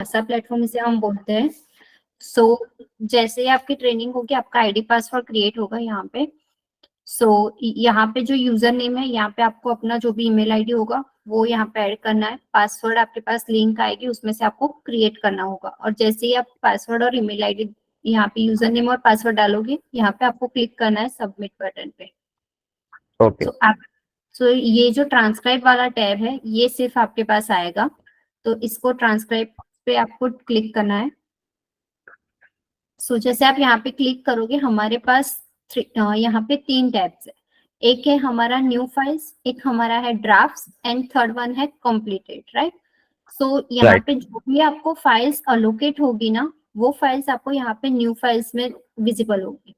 ऐसा प्लेटफॉर्म इसे हम बोलते हैं। सो जैसे ही आपकी ट्रेनिंग होगी, आपका आईडी पासवर्ड क्रिएट होगा यहाँ पे। यहाँ पे जो यूजर नेम है, यहाँ पे आपको अपना जो भी ईमेल आईडी होगा वो यहाँ पे ऐड करना है। पासवर्ड आपके पास लिंक आएगी, उसमें से आपको क्रिएट करना होगा। और जैसे ही आप पासवर्ड और ईमेल आईडी यहाँ पे यूजर नेम और पासवर्ड डालोगे, यहाँ पे आपको क्लिक करना है सबमिट बटन पे। ओके। ये जो ट्रांसक्राइब वाला टैब है, ये सिर्फ आपके पास आएगा। तो इसको ट्रांसक्राइब पे आपको क्लिक करना है। जैसे आप यहाँ पे क्लिक करोगे, हमारे पास यहाँ पे 3 टैब्स है। एक है हमारा न्यू फाइल्स, एक हमारा है ड्राफ्ट्स, एंड थर्ड वन है कंप्लीटेड, राइट। यहाँ पे जो भी आपको फाइल्स अलोकेट होगी ना, वो फाइल्स आपको यहाँ पे न्यू फाइल्स में विजिबल होगी।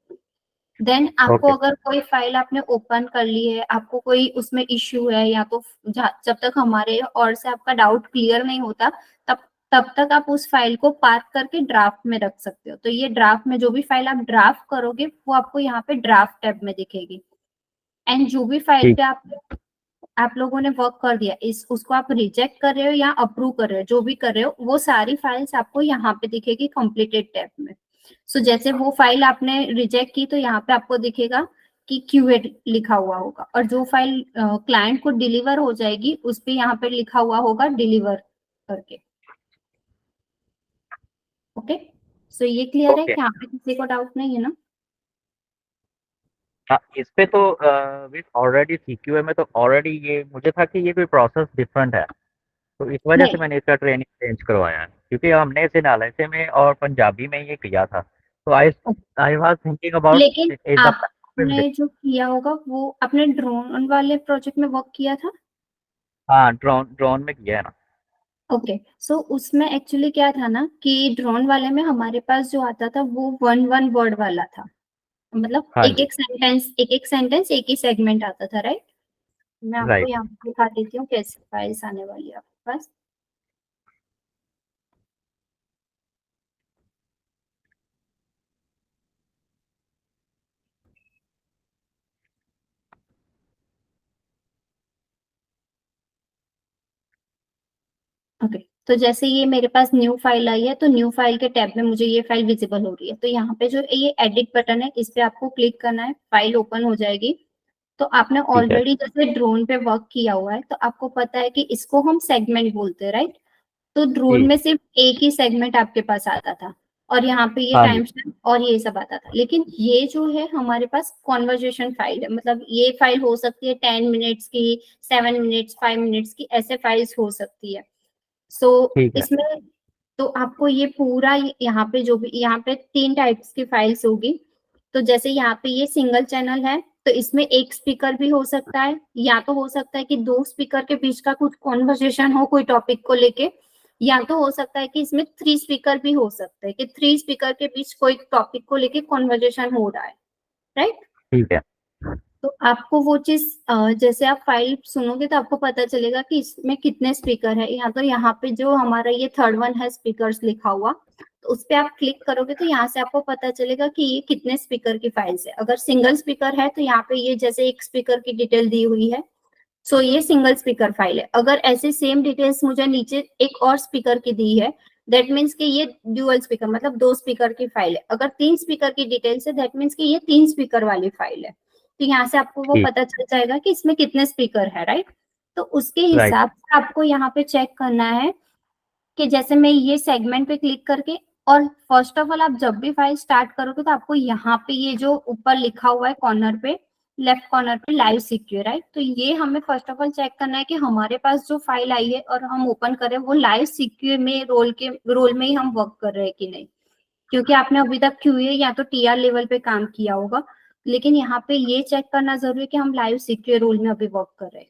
देन आपको अगर कोई फाइल आपने ओपन कर ली है, आपको कोई उसमें इश्यू है, या तो जब तक हमारे और से आपका डाउट क्लियर नहीं होता, तब तक आप उस फाइल को पार्क करके ड्राफ्ट में रख सकते हो। तो ये ड्राफ्ट में जो भी फाइल आप ड्राफ्ट करोगे, वो आपको यहाँ पे ड्राफ्ट टैब में दिखेगी। एंड जो भी फाइल पे आप लोगों ने वर्क कर दिया, उसको आप रिजेक्ट कर रहे हो या अप्रूव कर रहे हो, जो भी कर रहे हो, वो सारी फाइल्स आपको यहाँ पे दिखेगी कंप्लीटेड टैब में। जैसे वो फाइल आपने रिजेक्ट की, तो यहाँ पे आपको दिखेगा कि क्यूए लिखा हुआ होगा, और जो फाइल क्लाइंट को डिलीवर हो जाएगी, उस पे यहाँ पे लिखा हुआ होगा डिलीवर करके। ओके, ये क्लियर है कि यहाँ पे किसी को डाउट नहीं है ना? इस पे तो विथ ऑलरेडी सीक्यूए में तो ऑलरेडी ये मुझे था कि ये कोई प्रोसेस डिफरेंट है, तो इस वजह से मैंने इसका ट्रेनिंग चेंज करवाया है, क्योंकि हमने इसे नालैसे में और पंजाबी में ये किया था। तो आई वाज थिंकिंग अबाउट लेकिन आपने जो किया होगा, वो अपने ड्रोन वाले प्रोजेक्ट में वर्क किया था? हाँ, ड्रोन में किया है ना। ओके, उसमें एक्चुअली क्या था ना, कि ड्रोन वाले में हमारे पास जो आता था वो वन वर्ड वाला था। मतलब हाँ एक जी। एक सेंटेंस एक ही सेगमेंट आता था, राइट। मैं आपको राइट। यहाँ पे दिखा देती हूँ कैसे फाइल्स आने वाली है आपके पास। ओके, तो जैसे ये मेरे पास न्यू फाइल आई है, तो न्यू फाइल के टैब में मुझे ये फाइल विजिबल हो रही है। तो यहाँ पे जो ये एडिट बटन है, इस पे आपको क्लिक करना है, फाइल ओपन हो जाएगी। तो आपने ठीक है। ऑलरेडी जैसे ड्रोन पे वर्क किया हुआ है, तो आपको पता है कि इसको हम सेगमेंट बोलते हैं, राइट। तो ड्रोन जी। में सिर्फ एक ही सेगमेंट आपके पास आता था, और यहाँ पे ये हाँ जी। टाइम स्टैम्प और ये सब आता था। लेकिन ये जो है हमारे पास कॉन्वर्जेशन फाइल है, मतलब ये फाइल हो सकती है 10 मिनट्स की, 7 मिनट्स, 5 मिनट्स की, ऐसे फाइल्स हो सकती है। ठीक है। इसमें तो आपको ये पूरा यहाँ पे जो भी, यहाँ पे 3 टाइप्स की फाइल्स होगी। तो जैसे यहाँ पे ये सिंगल चैनल है, तो इसमें एक स्पीकर भी हो सकता है, या तो हो सकता है कि 2 स्पीकर के बीच का कुछ कॉन्वर्सेशन हो कोई टॉपिक को लेके, या तो हो सकता है कि इसमें 3 स्पीकर भी हो सकते हैं, कि 3 स्पीकर के बीच कोई टॉपिक को लेके कॉन्वर्सेशन हो रहा है, राइट। ठीक है। तो आपको वो चीज जैसे आप फाइल सुनोगे, तो आपको पता चलेगा कि इसमें कितने स्पीकर है। तो यहाँ पे जो हमारा ये थर्ड वन है स्पीकर्स लिखा हुआ, तो उस पर आप क्लिक करोगे, तो यहाँ से आपको पता चलेगा कि ये कितने स्पीकर की फाइल्स है। अगर सिंगल स्पीकर है, तो यहाँ पे ये जैसे एक स्पीकर की डिटेल दी हुई है, ये सिंगल स्पीकर फाइल है। अगर ऐसे सेम डिटेल्स मुझे नीचे एक और स्पीकर की दी है, दैट मीन्स कि ये ड्यूअल स्पीकर, मतलब 2 स्पीकर की फाइल है। अगर 3 स्पीकर की डिटेल्स है, दैट मीन्स कि ये 3 स्पीकर वाली फाइल है। तो यहाँ से आपको वो ठीक। पता चल जाएगा कि इसमें कितने स्पीकर है, राइट। तो उसके राइट। हिसाब से आपको यहाँ पे चेक करना है कि जैसे मैं ये सेगमेंट पे क्लिक करके, और फर्स्ट ऑफ ऑल आप जब भी फाइल स्टार्ट करोगे, तो आपको यहाँ पे ये जो ऊपर लिखा हुआ है कॉर्नर पे, लेफ्ट कॉर्नर पे, लाइव सिक्योर, राइट। तो ये हमें फर्स्ट ऑफ ऑल चेक करना है कि हमारे पास जो फाइल आई है और हम ओपन कर रहे हैं, वो लाइव सिक्योर में रोल में ही हम वर्क कर रहे हैं कि नहीं। क्योंकि आपने अभी तक क्यूए या तो टीआर लेवल पे काम किया होगा, लेकिन यहाँ पे ये चेक करना जरूरी है कि हम लाइव सिक्योर रोल में अभी वर्क कर रहे हैं।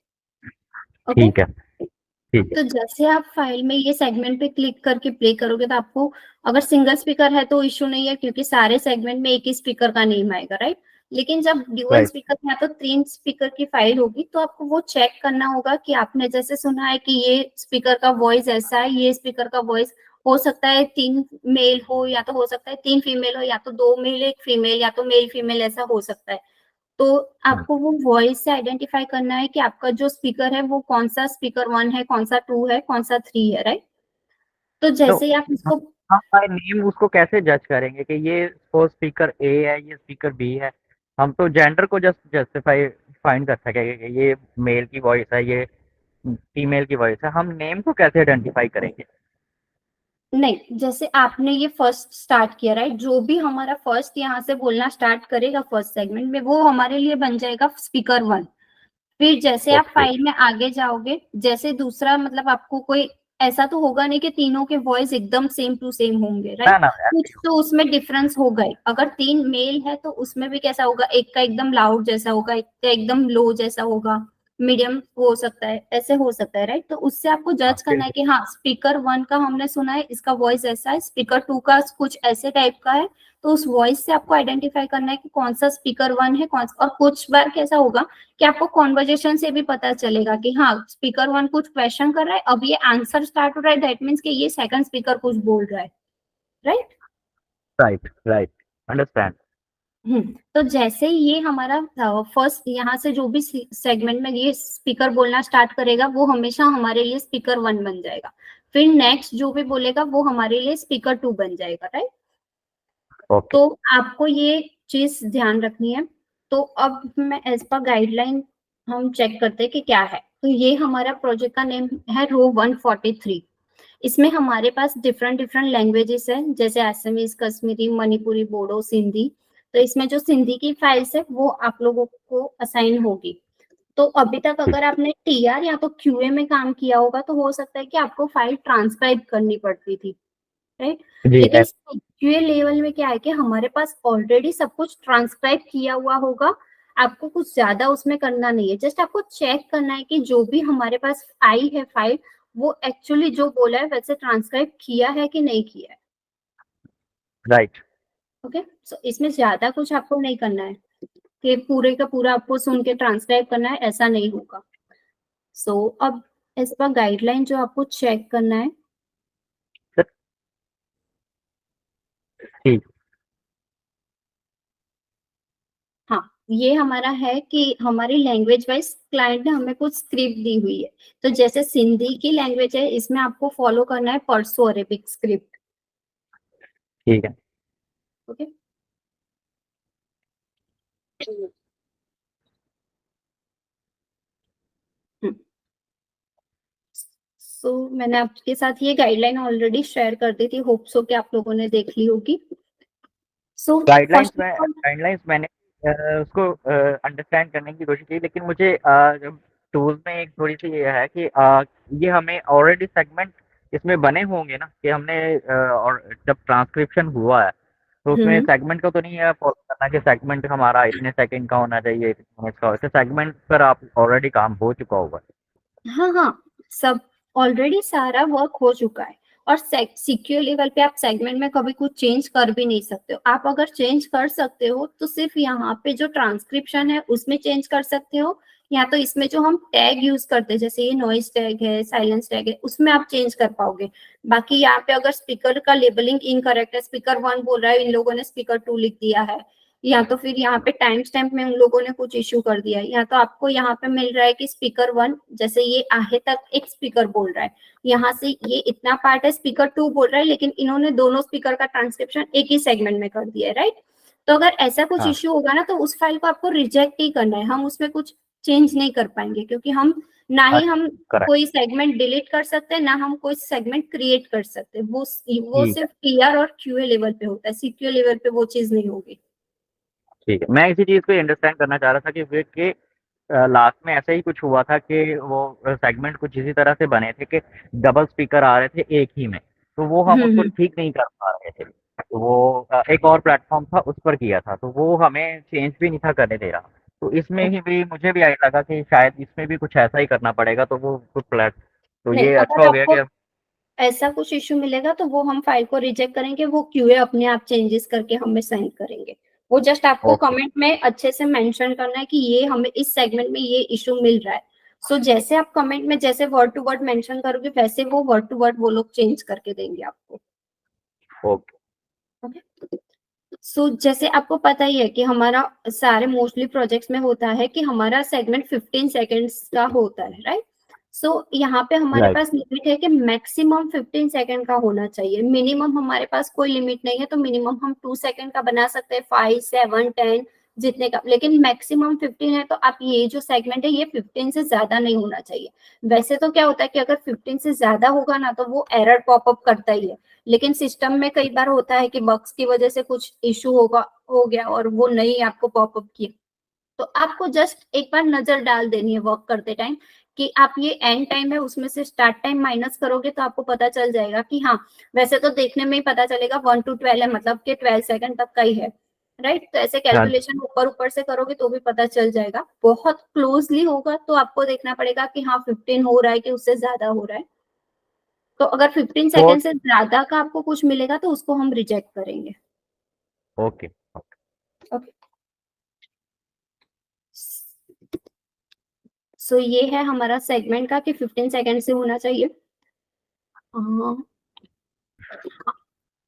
ओके, ठीक है। ठीक है। तो जैसे आप फाइल में ये सेगमेंट पे क्लिक करके प्ले करोगे, तो आपको, अगर सिंगल स्पीकर है तो इश्यू नहीं है, क्योंकि सारे सेगमेंट में एक ही स्पीकर का नेम आएगा, राइट। लेकिन जब ड्यूअल राइट। स्पीकर या तो 3 स्पीकर की फाइल होगी, तो आपको वो चेक करना होगा कि आपने जैसे सुना है कि ये स्पीकर का वॉइस ऐसा है, ये स्पीकर का वॉइस हो सकता है 3 मेल हो, या तो हो सकता है 3 फीमेल हो, या तो 2 मेल 1 फीमेल, या तो मेल फीमेल, ऐसा हो सकता है। तो आपको वो वॉइस से आइडेंटिफाई करना है कि आपका जो स्पीकर है वो कौन सा स्पीकर 1 है, कौन सा 2 है, कौन सा 3 है, राइट। तो जैसे ही आप इसको हम बाय नेम उसको कैसे जज करेंगे कि ये वो स्पीकर ए है, ये स्पीकर बी है? हम तो जेंडर को जस्ट जस्टिफाई फाइंड कर सकेंगे कि ये मेल की वॉइस है, ये फीमेल की वॉइस है। हम नेम को कैसे आइडेंटिफाई करेंगे? नहीं, जैसे आपने ये फर्स्ट स्टार्ट किया राइट, जो भी हमारा फर्स्ट यहाँ से बोलना स्टार्ट करेगा फर्स्ट सेगमेंट में, वो हमारे लिए बन जाएगा स्पीकर 1। फिर जैसे आप ओके। फाइल में आगे जाओगे, जैसे दूसरा मतलब आपको कोई ऐसा तो होगा नहीं कि तीनों के वॉइस एकदम सेम टू सेम होंगे ना राइट, ना कुछ तो उसमें डिफरेंस होगा ही। अगर 3 मेल है तो उसमें भी कैसा होगा, एक का एकदम लाउड जैसा होगा, एक का एकदम लो जैसा होगा, मीडियम हो सकता है, ऐसे हो सकता है राइट। तो उससे आपको जज करना है कि हाँ स्पीकर 1 का हमने सुना है, इसका वॉइस ऐसा है, स्पीकर 2 का कुछ ऐसे टाइप का है। तो उस वॉइस से आपको आइडेंटिफाई करना है कि कौन सा स्पीकर 1 है, कौन सा। और कुछ बार कैसा होगा कि आपको कॉन्वर्जेशन से भी पता चलेगा कि हाँ स्पीकर 1 कुछ क्वेश्चन कर रहा है, अब ये आंसर स्टार्ट हो रहा है, दैट मीन्स कि ये सेकंड स्पीकर कुछ बोल रहा है राइट। Right right, understand. तो जैसे ही ये हमारा फर्स्ट यहाँ से जो भी सेगमेंट में ये स्पीकर बोलना स्टार्ट करेगा, वो हमेशा हमारे लिए स्पीकर 1 बन जाएगा। फिर नेक्स्ट जो भी बोलेगा वो हमारे लिए स्पीकर 2 बन जाएगा राइट। ओके। तो आपको ये चीज ध्यान रखनी है। तो अब मैं एज पर गाइडलाइन हम चेक करते हैं कि क्या है। तो ये हमारा प्रोजेक्ट का नेम है रो 143। इसमें हमारे पास डिफरेंट डिफरेंट लैंग्वेजेस है, जैसे असमीज, कश्मीरी, मणिपुरी, बोडो, सिंधी। तो इसमें जो सिंधी की फाइल्स है वो आप लोगों को असाइन होगी। तो अभी तक ठीक। अगर आपने टीआर या तो क्यूए में काम किया होगा तो हो सकता है कि आपको फाइल ट्रांसक्राइब करनी पड़ती थी राइट। जी लेकिन क्यूए लेवल में क्या है कि हमारे पास ऑलरेडी सब कुछ ट्रांसक्राइब किया हुआ होगा। आपको कुछ ज्यादा उसमें करना नहीं है, जस्ट आपको चेक करना है कि जो भी हमारे पास आई है फाइल, वो एक्चुअली जो बोला है वैसे ट्रांसक्राइब किया है कि नहीं किया है। राइट। ओके, सो इसमें ज्यादा कुछ आपको नहीं करना है कि पूरे का पूरा आपको सुन के ट्रांसक्राइब करना है, ऐसा नहीं होगा। सो अब इस पर गाइडलाइन जो आपको चेक करना है। ठीक। हाँ, ये हमारा है कि हमारी लैंग्वेज वाइज क्लाइंट ने हमें कुछ स्क्रिप्ट दी हुई है। तो जैसे सिंधी की लैंग्वेज है, इसमें आपको फॉलो करना है परसो अरेबिक स्क्रिप्ट। ठीक है। ओके, सो मैंने आपके साथ ये गाइडलाइन ऑलरेडी शेयर कर दी थी, होप सो कि आप लोगों ने देख ली होगी। सो गाइडलाइंस फर्स्ट में ऑफ ऑल, गाइडलाइंस मैंने उसको अंडरस्टैंड करने की कोशिश की, लेकिन मुझे टूल्स में एक थोड़ी सी ये है कि ये हमें ऑलरेडी सेगमेंट इसमें बने होंगे ना कि हमने और जब ट्रांसक्रिप्शन हुआ है तो उसमें सेगमेंट का तो नहीं है फॉलो करना कि सेगमेंट हमारा इतने सेकंड का होना चाहिए, इतने मिनट का हो। सेगमेंट पर आप ऑलरेडी काम हो चुका होगा। हाँ हाँ, सब ऑलरेडी सारा वर्क हो चुका है। और सिक्योर लेवल पे आप सेगमेंट में कभी कुछ चेंज कर भी नहीं सकते हो। आप अगर चेंज कर सकते हो तो सिर्फ यहाँ पे जो ट्रांसक्रिप्शन है उसमें चेंज कर सकते हो, या तो इसमें जो हम टैग यूज करते हैं जैसे ये नॉइज टैग है, साइलेंस टैग है, उसमें आप चेंज कर पाओगे। बाकी यहाँ पे अगर स्पीकर का लेबलिंग इनकरेक्ट है, स्पीकर 1 बोल रहा है, इन लोगों ने स्पीकर 2 लिख दिया है, या तो फिर यहाँ पे टाइम स्टैम्प में उन लोगों ने कुछ इश्यू कर दिया है, या तो आपको यहाँ पे मिल रहा है कि स्पीकर 1 जैसे ये आहे तक एक स्पीकर बोल रहा है, यहाँ से ये इतना पार्ट है स्पीकर 2 बोल रहा है, लेकिन इन्होंने दोनों स्पीकर का ट्रांसक्रिप्शन एक ही सेगमेंट में कर दिया है राइट। तो अगर ऐसा कुछ हाँ। इश्यू होगा ना तो उस फाइल को आपको रिजेक्ट ही करना है, हम उसमें कुछ चेंज नहीं कर पाएंगे, क्योंकि हम ना ही हम करेक्ट। कोई सेगमेंट डिलीट कर सकते हैं, ना हम कोई सेगमेंट क्रिएट कर सकते हैं। वो ठीक है। सिर्फ टीआर और क्यूए लेवल पे होता है, सीक्यूए लेवल पे वो चीज नहीं होगी। ठीक है, मैं इसी चीज़ को अंडरस्टैंड करना चाह रहा था कि वे के लास्ट में ऐसा ही कुछ हुआ था कि वो सेगमेंट कुछ इसी तरह से बने थे कि डबल स्पीकर आ रहे थे एक ही में, तो वो हम उसको हम्म। ठीक नहीं कर पा रहे थे। तो वो एक और प्लेटफॉर्म था उस पर किया था, तो वो हमें चेंज भी नहीं था करने दे रहा। तो इसमें ही भी मुझे भी आई लगा कि शायद इसमें भी कुछ ऐसा ही करना पड़ेगा, तो वो कुछ प्लेट तो नहीं, ये अच्छा अगर हो गया आपको कि हम। ऐसा कुछ इश्यू मिलेगा तो वो हम फाइल को रिजेक्ट करेंगे, वो क्यूए अपने आप चेंजेस करके हमें सेंड करेंगे। वो जस्ट आपको ओके। कमेंट में अच्छे से मेंशन करना है कि ये हमें इस सेगमेंट में ये इश्यू मिल रहा है। सो जैसे आप कमेंट में जैसे वर्ड टू वर्ड मेंशन करोगे वैसे वो वर्ड टू वर्ड वो लोग चेंज करके देंगे आपको। ओके। ओके, सो जैसे आपको पता ही है कि हमारा सारे मोस्टली प्रोजेक्ट्स में होता है कि हमारा सेगमेंट 15 सेकेंड्स का होता है राइट। सो यहाँ पे हमारे राइट पास लिमिट है कि मैक्सिमम 15 सेकंड का होना चाहिए, मिनिमम हमारे पास कोई लिमिट नहीं है, तो मिनिमम हम 2 सेकंड का बना सकते हैं, 5, 7, 10 जितने का, लेकिन मैक्सिमम 15 है। तो आप ये जो सेगमेंट है ये 15 से ज्यादा नहीं होना चाहिए। वैसे तो क्या होता है कि अगर 15 से ज्यादा होगा ना तो वो एरर पॉपअप करता ही है, लेकिन सिस्टम में कई बार होता है कि बग्स की वजह से कुछ इश्यू हो गया और वो नहीं आपको पॉपअप किया, तो आपको जस्ट एक बार नजर डाल देनी है वर्क करते टाइम कि आप ये एंड टाइम है उसमें से स्टार्ट टाइम माइनस करोगे तो आपको पता चल जाएगा कि हाँ, वैसे तो देखने में ही पता चलेगा 1 to 12 है, मतलब कि 12 सेकंड तक का ही है, राइट। तो ऐसे हाँ कैलकुलेशन ऊपर ऊपर से करोगे तो भी पता चल जाएगा। बहुत क्लोजली होगा तो आपको देखना पड़ेगा कि हाँ 15 हो रहा है कि उससे ज्यादा हो रहा है। तो अगर 15 तो सेकंड से ज्यादा का आपको कुछ मिलेगा तो उसको हम रिजेक्ट करेंगे। ओके ओके, सो ये है हमारा सेगमेंट का कि 15 सेकंड से होना चाहिए।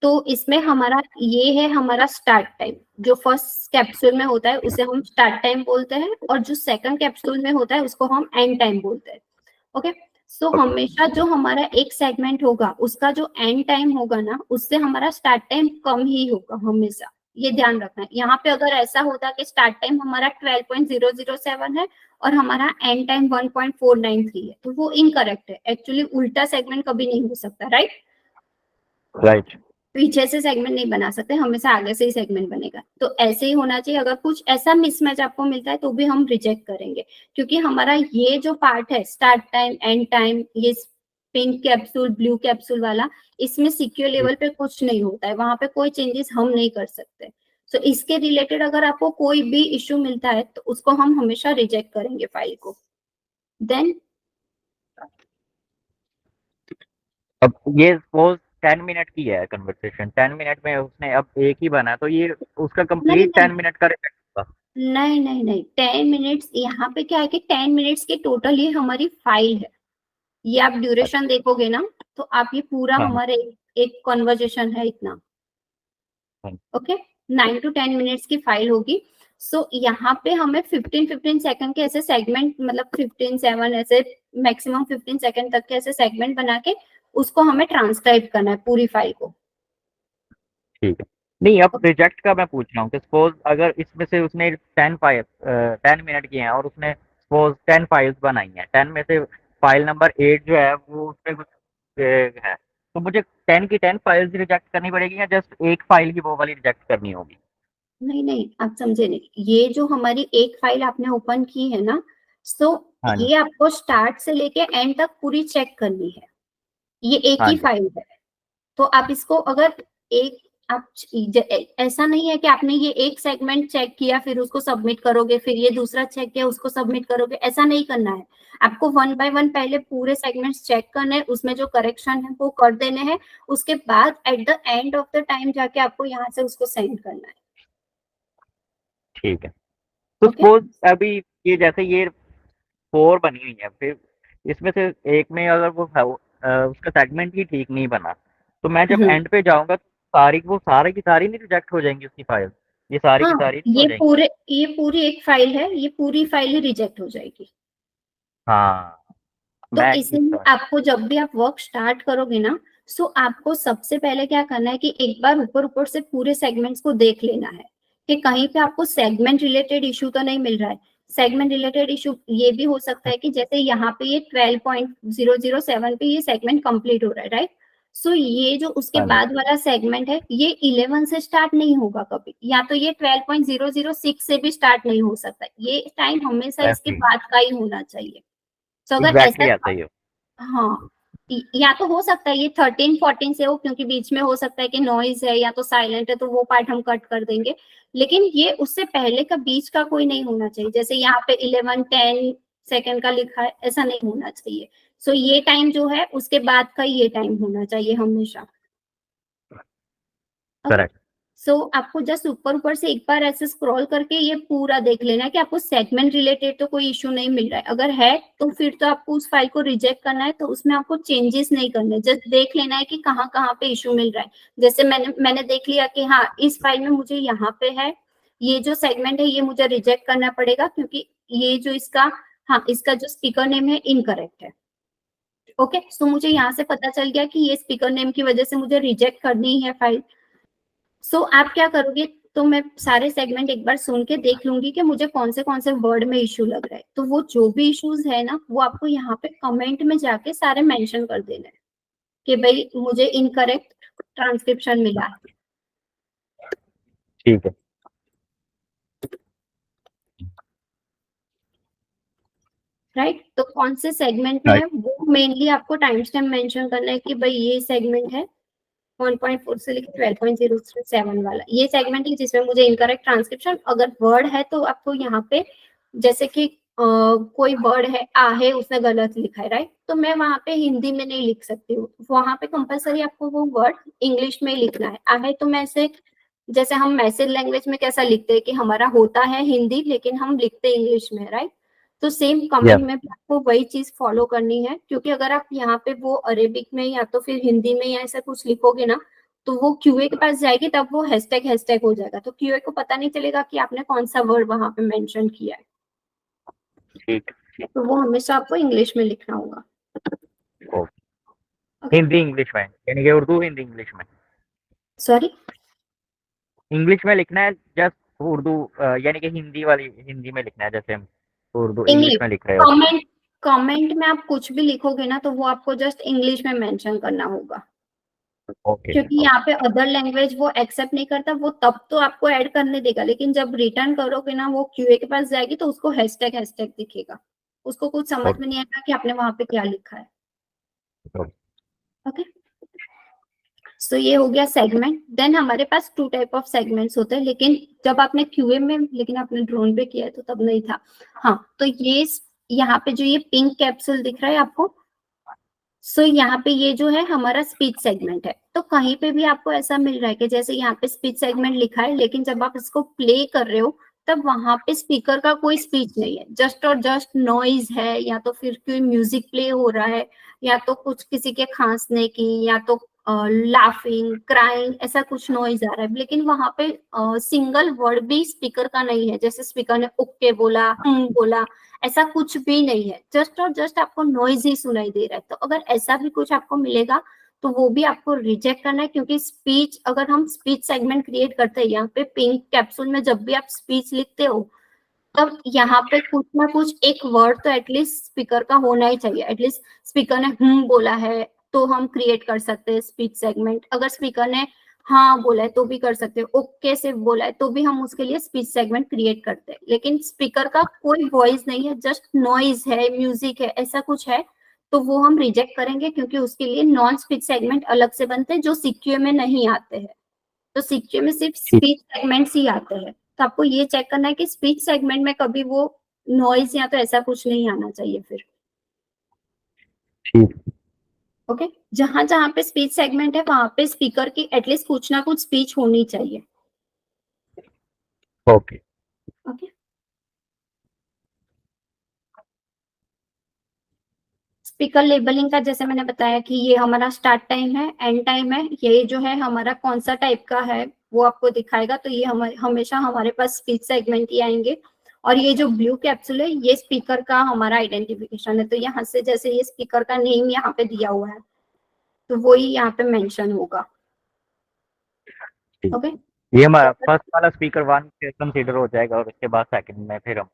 तो इसमें हमारा ये है हमारा स्टार्ट टाइम, जो फर्स्ट कैप्सूल में होता है उसे हम स्टार्ट टाइम बोलते हैं, और जो सेकंड कैप्सूल में होता है उसको हम एंड टाइम बोलते हैं। ओके, सो ओके हमेशा जो हमारा एक सेगमेंट होगा उसका जो एंड टाइम होगा ना उससे हमारा स्टार्ट टाइम कम ही होगा हमेशा, ये ध्यान रखना है। यहाँ पे अगर ऐसा होता कि स्टार्ट टाइम हमारा 12.007 है और हमारा एंड टाइम 1.493 है तो वो इनकरेक्ट है, एक्चुअली उल्टा सेगमेंट कभी नहीं हो सकता, राइट। राइट पीछे से सेगमेंट नहीं बना सकते, हमेशा आगे से ही सेगमेंट बनेगा। तो ऐसे ही होना चाहिए, अगर कुछ ऐसा मिसमैच आपको मिलता है तो भी हम रिजेक्ट करेंगे, क्योंकि हमारा ये जो पार्ट है स्टार्ट टाइम एंड टाइम, ये पिंक कैप्सूल ब्लू कैप्सूल वाला, इसमें सिक्योर लेवल पे कुछ नहीं होता है, वहां पे कोई चेंजेस हम नहीं कर सकते। तो इसके रिलेटेड अगर आपको कोई भी इश्यू मिलता है तो उसको हम हमेशा रिजेक्ट करेंगे फाइल को। देन अब ये सपोज 10 मिनट की है कन्वर्सेशन, 10 मिनट में उसने अब एक ही बना, तो ये उसका नहीं कंप्लीट नहीं 10 मिनट का रिजेक्ट होगा। नहीं नहीं नहीं, 10 मिनट्स यहाँ पे क्या है कि 10 मिनट्स की टोटल ये हमारी फाइल है, ये आप ड्यूरेशन अच्छा देखोगे ना तो आप ये पूरा हाँ हमारे एक कॉन्वर्जेशन है इतना। हाँ ओके, 9 to 10 मिनट्स की फाइल होगी। सो यहाँ पे हमें 15-15 सेकंड के ऐसे सेगमेंट, मतलब 15-7 ऐसे मैक्सिमम 15 सेकंड तक के ऐसे सेगमेंट बना के उसको हमें ट्रांसक्राइब करना है पूरी फाइल को। ठीक है। नहीं, अब रिजेक्ट का मैं पूछ रहा हूँ कि सपोज अगर इसमें से उसने 10 मिनट की हैं और उसने सपोज 10 फाइल्स बनाई हैं, 10 में से फाइल नंबर 8 जो है वो उसमें कुछ है, तो मुझे 10 की 10 फाइल्स रिजेक्ट करनी पड़ेगी या जस्ट एक फाइल ही वो वाली रिजेक्ट करनी होगी? नहीं नहीं, आप समझे नहीं, ये जो हमारी एक फाइल आपने ओपन की है ना, सो हाँ जी ये आपको स्टार्ट से लेके एंड तक पूरी चेक करनी है, ये एक हाँ ही जी फाइल है। तो आप इसको अगर एक आप ऐसा नहीं है कि आपने ये एक सेगमेंट चेक किया फिर उसको सबमिट करोगे, फिर ये दूसरा चेक किया उसको सबमिट करोगे, ऐसा नहीं करना है। आपको 1 by 1 पहले पूरे सेगमेंट्स चेक करने हैं, उसमें जो करेक्शन है वो कर देने हैं, उसके बाद at the end of the time जाके आपको यहाँ से उसको सेंड करना है। ठीक है। तो ओके, सपोज अभी ये जैसे ये 4 बनी हुई है, फिर इसमें से एक में अगर उसका सेगमेंट ही ठीक नहीं बना, तो मैं जब एंड पे जाऊंगा तो वो सारी की सारी नहीं रिजेक्ट हो जाएंगी उसकी फाइल, ये सारी की हाँ, सारी नहीं हो जाएंगी? ये पूरी एक फाइल है, ये पूरी फाइल ही रिजेक्ट हो जाएगी। हाँ तो मैं इस इसलिए तरह आपको जब भी आप वर्क स्टार्ट करोगे ना, सो आपको सबसे पहले क्या करना है कि एक बार ऊपर ऊपर से पूरे सेगमेंट्स को देख लेना है कि कहीं पे आपको सेगमेंट रिलेटेड इशू तो नहीं मिल रहा है। सेगमेंट रिलेटेड इशू ये भी हो सकता है कि जैसे यहाँ पे ये 12.007 पे ये सेगमेंट कंप्लीट हो रहा है, राइट। सो ये जो उसके हाँ जी बाद वाला सेगमेंट है ये 11 से स्टार्ट नहीं होगा कभी, या तो ये 12.006 से भी स्टार्ट नहीं हो सकता, ये टाइम हमेशा इसके एग्जैक्टली बाद का ही होना चाहिए। तो अगर ऐसा, एग्जैक्टली ऐसा ही हो। हाँ, या तो हो सकता है ये 13-14 से हो, क्योंकि बीच में हो सकता है कि नॉइज है या तो साइलेंट है तो वो पार्ट हम कट कर देंगे, लेकिन ये उससे पहले का बीच का कोई नहीं होना चाहिए, जैसे यहाँ पे 11-10 सेकंड का लिखा है ऐसा नहीं होना चाहिए। सो ये टाइम जो है उसके बाद का ये टाइम होना चाहिए हमेशा। ओके, करेक्ट सो आपको जस्ट ऊपर ऊपर से एक बार ऐसे स्क्रॉल करके ये पूरा देख लेना है कि आपको सेगमेंट रिलेटेड तो कोई इश्यू नहीं मिल रहा है, अगर है तो फिर तो आपको उस फाइल को रिजेक्ट करना है, तो उसमें आपको चेंजेस नहीं करने, जस्ट देख लेना है कि कहाँ कहाँ पे इश्यू मिल रहा है। जैसे मैंने देख लिया कि हाँ इस फाइल में मुझे यहाँ पे है, ये जो सेगमेंट है ये मुझे रिजेक्ट करना पड़ेगा क्योंकि ये जो इसका, हाँ इसका जो स्पीकर नेम है इनकरेक्ट है। ओके, सो मुझे यहाँ से पता चल गया कि ये स्पीकर नेम की वजह से मुझे रिजेक्ट करनी है फाइल। सो आप क्या करोगे, तो मैं सारे सेगमेंट एक बार सुन के देख लूंगी कि मुझे कौन से वर्ड में इशू लग रहा है। तो वो जो भी इश्यूज है ना, वो आपको यहाँ पे कमेंट में जाके सारे मेंशन कर देना है कि भाई मुझे इनकरेक्ट ट्रांसक्रिप्शन मिला है। ठीक है। राइट, तो कौन से सेगमेंट में है वो मेनली आपको टाइम स्टैम्प मेंशन करना है कि भाई ये सेगमेंट है 1.4 से लेकर 12.07 वाला, ये सेगमेंट है जिसमें मुझे इनकरेक्ट ट्रांसक्रिप्शन। अगर वर्ड है तो आपको यहाँ पे जैसे कि कोई वर्ड है आहे, उसने गलत लिखा है, राइट, तो मैं वहां पे हिंदी में नहीं लिख सकती हूँ, वहां पे कंपलसरी आपको वो वर्ड इंग्लिश में लिखना है। आहे तो मैं ऐसे, जैसे हम मैसेज लैंग्वेज में कैसा लिखते हैं कि हमारा होता है हिंदी लेकिन हम लिखते इंग्लिश में, राइट, तो सेम कमेंट में भी आपको वही चीज फॉलो करनी है। क्योंकि अगर आप यहाँ पे वो अरेबिक में या तो फिर हिंदी में या ऐसा कुछ लिखोगे ना, तो वो क्यूए के पास जाएगी, तब वो हैशटैग हैशटैग हो जाएगा, तो क्यूए को पता नहीं चलेगा कि आपने कौन सा वर्ड वहां पे मेंशन किया है। ठीक। तो वो हमेशा आपको इंग्लिश में लिखना होगा। Okay. हिंदी इंग्लिश में, यानी कि उर्दू हिंदी इंग्लिश में? सॉरी, इंग्लिश में लिखना है जस्ट उर्दू, यानी कि हिंदी वाली हिंदी में लिखना है, जैसे हम उर्दू इंग्लिश इंग्लिश में लिख रहे हो? कमेंट, कमेंट में आप कुछ भी लिखोगे ना, तो वो आपको जस्ट इंग्लिश में मेंशन करना होगा। ओके। क्योंकि यहाँ पे अदर लैंग्वेज वो एक्सेप्ट नहीं करता, वो तब तो आपको ऐड करने देगा, लेकिन जब रिटर्न करोगे ना, वो क्यूए के पास जाएगी तो उसको हैशटैग हैशटैग दिखेगा, उसको कुछ समझ में नहीं आएगा कि आपने वहां पे क्या लिखा है। ओके, सो ये हो गया सेगमेंट। देन हमारे पास टू टाइप ऑफ सेगमेंट्स होते हैं, लेकिन जब आपने क्यूए में, लेकिन आपने ड्रोन पे किया है तो तब नहीं था। हाँ, तो ये यहाँ पे जो ये पिंक कैप्सूल दिख रहा है आपको, सो यहाँ पे ये जो है हमारा स्पीच सेगमेंट है। तो कहीं पे भी आपको ऐसा मिल रहा है कि जैसे यहाँ पे स्पीच सेगमेंट लिखा है, लेकिन जब आप इसको प्ले कर रहे हो तब वहां पे स्पीकर का कोई स्पीच नहीं है, जस्ट और जस्ट नॉइज है, या तो फिर कोई म्यूजिक प्ले हो रहा है, या तो कुछ किसी के खांसने की, या तो लाफिंग क्राइंग, ऐसा कुछ नॉइज आ रहा है, लेकिन वहां पे सिंगल वर्ड भी स्पीकर का नहीं है, जैसे स्पीकर ने ओके बोला, बोला, ऐसा कुछ भी नहीं है, जस्ट और जस्ट आपको नॉइज ही सुनाई दे रहा है। तो अगर ऐसा भी कुछ आपको मिलेगा तो वो भी आपको रिजेक्ट करना है, क्योंकि स्पीच, अगर हम स्पीच सेगमेंट क्रिएट करते हैं, यहाँ पे पिंक कैप्सूल में जब भी आप स्पीच लिखते हो, तब यहाँ पे कुछ ना कुछ एक वर्ड तो एटलीस्ट स्पीकर का होना ही चाहिए। एटलीस्ट स्पीकर ने बोला है तो हम क्रिएट कर सकते हैं स्पीच सेगमेंट, अगर स्पीकर ने हाँ बोला है तो भी कर सकते हैं, ओके से बोला है तो भी हम उसके लिए स्पीच सेगमेंट क्रिएट करते हैं। लेकिन स्पीकर का कोई वॉइस नहीं है, जस्ट नॉइज है, म्यूजिक है, ऐसा कुछ है, तो वो हम रिजेक्ट करेंगे, क्योंकि उसके लिए नॉन स्पीच सेगमेंट अलग से बनते हैं जो सीक्यू में नहीं आते हैं। तो सीक्यू में सिर्फ स्पीच सेगमेंट्स ही आते हैं। तो आपको ये चेक करना है कि स्पीच सेगमेंट में कभी वो नॉइज या तो ऐसा कुछ नहीं आना चाहिए फिर। ठीक। ओके, जहां जहां पे स्पीच सेगमेंट है वहां पे स्पीकर की एटलीस्ट कुछ ना कुछ स्पीच होनी चाहिए। ओके। ओके, स्पीकर लेबलिंग का जैसे मैंने बताया कि ये हमारा स्टार्ट टाइम है, एंड टाइम है, ये जो है हमारा कौन सा टाइप का है वो आपको दिखाएगा। तो ये हमेशा हमारे पास स्पीच सेगमेंट ही आएंगे। और ये जो ब्लू कैप्सूल है ये स्पीकर का हमारा आइडेंटिफिकेशन है, तो यहाँ से जैसे ये स्पीकर का नेम यहाँ पे दिया हुआ है तो वो ही यहाँ पे मेंशन होगा। ओके, ये हमारा फर्स्ट वाला स्पीकर 1 कंसीडर हो जाएगा, और उसके बाद सेकंड में फिर हम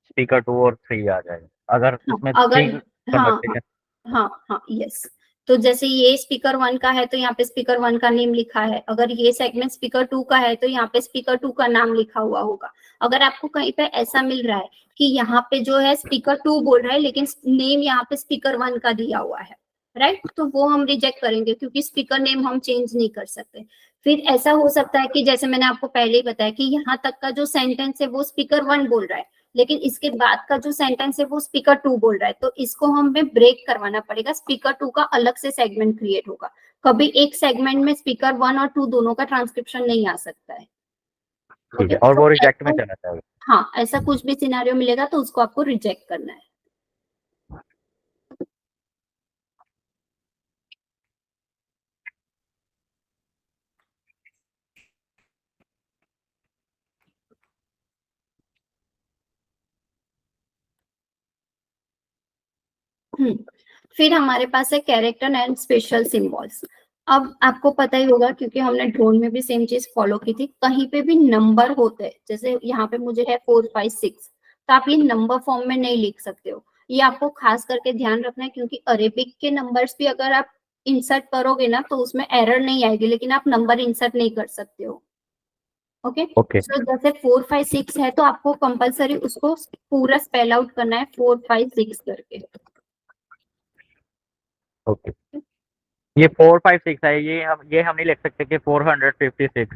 स्पीकर 2 और 3 आ जाएगा, अगर हाँ, इसमें अगर 3 हाँ हाँ कन्वर्सेशन। हाँ हाँ यस, तो जैसे ये स्पीकर 1 का है तो यहाँ पे स्पीकर 1 का नेम लिखा है, अगर ये सेगमेंट स्पीकर 2 का है तो यहाँ पे स्पीकर 2 का नाम लिखा हुआ होगा। अगर आपको कहीं पे ऐसा मिल रहा है कि यहाँ पे जो है स्पीकर 2 बोल रहा है लेकिन नेम यहाँ पे स्पीकर 1 का दिया हुआ है, राइट, तो वो हम रिजेक्ट करेंगे, क्योंकि स्पीकर नेम हम चेंज नहीं कर सकते। फिर ऐसा हो सकता है कि जैसे मैंने आपको पहले ही बताया कि यहाँ तक का जो सेंटेंस है वो स्पीकर 1 बोल रहा है, लेकिन इसके बाद का जो सेंटेंस है वो स्पीकर 2 बोल रहा है, तो इसको हमें ब्रेक करवाना पड़ेगा, स्पीकर 2 का अलग से सेगमेंट क्रिएट होगा। कभी एक सेगमेंट में स्पीकर 1 और 2 दोनों का ट्रांसक्रिप्शन नहीं आ सकता है। ठीक ओके, है, और तो वो रिजेक्ट में ऐसा, चला जाएगा? हाँ, ऐसा कुछ भी सिनेरियो मिलेगा तो उसको आपको रिजेक्ट करना है। फिर हमारे पास है कैरेक्टर एंड स्पेशल सिंबल्स। अब आपको पता ही होगा क्योंकि हमने ड्रोन में भी सेम चीज फॉलो की थी, कहीं पे भी नंबर होते हैं, जैसे यहाँ पे मुझे है 456, तो आप ये नंबर फॉर्म में नहीं लिख सकते हो। ये आपको खास करके ध्यान रखना है, क्योंकि अरेबिक के नंबर्स भी अगर आप इंसर्ट करोगे ना तो उसमें एरर नहीं आएगी, लेकिन आप नंबर इंसर्ट नहीं कर सकते हो। ओके, ओके सो जैसे 456 है तो आपको कंपलसरी उसको पूरा स्पेल आउट करना है 456 करके। ओके। ये 456 है, ये हम नहीं लिख सकते कि 456,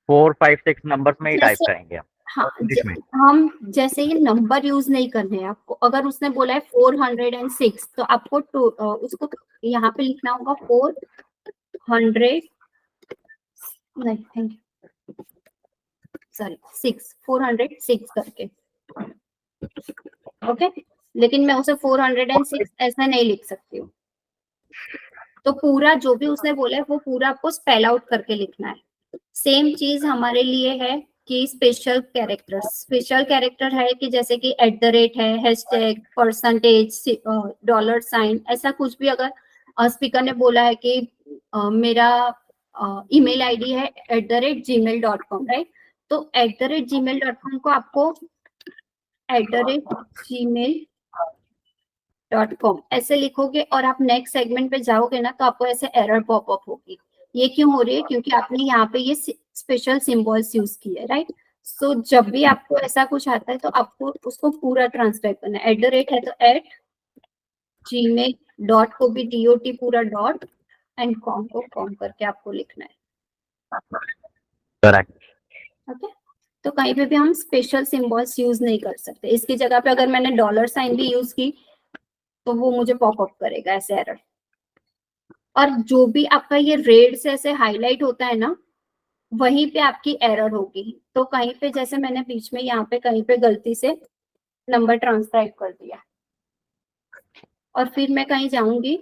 456 नंबर्स में ही टाइप जैसे करेंगे हम हाँ, इंग्लिश में। हम जैसे ये नंबर यूज नहीं करने हैं आपको। अगर उसने बोला है 406 तो आपको उसको यहाँ पे लिखना होगा 400, नहीं थैंक यू, सॉरी 406 करके। ओके, लेकिन मैं उसे 406 ऐसा नहीं लिख सकती हूँ। तो पूरा जो भी उसने बोला है वो पूरा आपको स्पेल आउट करके लिखना है। सेम चीज हमारे लिए है कि स्पेशल कैरेक्टर। स्पेशल कैरेक्टर है कि जैसे कि @ है, हैशटैग, परसेंटेज, डॉलर साइन, ऐसा कुछ भी। अगर स्पीकर ने बोला है कि मेरा ईमेल आईडी है @gmail.com, राइट, तो @gmail.com को आपको @gmail.com ऐसे लिखोगे और आप नेक्स्ट सेगमेंट पे जाओगे ना तो आपको ऐसे एरर पॉपअप होगी। ये क्यों हो रही है? क्योंकि आपने यहाँ पे ये स्पेशल सिंबल्स यूज किए, राइट। सो जब भी आपको ऐसा कुछ आता है तो आपको उसको पूरा ट्रांसक्राइब करना है। @ है तो @gmail.com को भी DOT पूरा डॉट एंड कॉम को कॉम करके आपको लिखना है। करेक्ट। ओके, तो कहीं पे भी हम स्पेशल सिंबल्स यूज नहीं कर सकते। इसकी जगह पे अगर मैंने डॉलर साइन भी यूज की तो वो मुझे पॉपअप करेगा ऐसे एरर। और जो भी आपका ये रेड से ऐसे हाईलाइट होता है ना, वहीं पे आपकी एरर होगी। तो कहीं पे जैसे मैंने बीच में यहाँ पे कहीं पे गलती से नंबर ट्रांसक्राइब कर दिया और फिर मैं कहीं जाऊंगी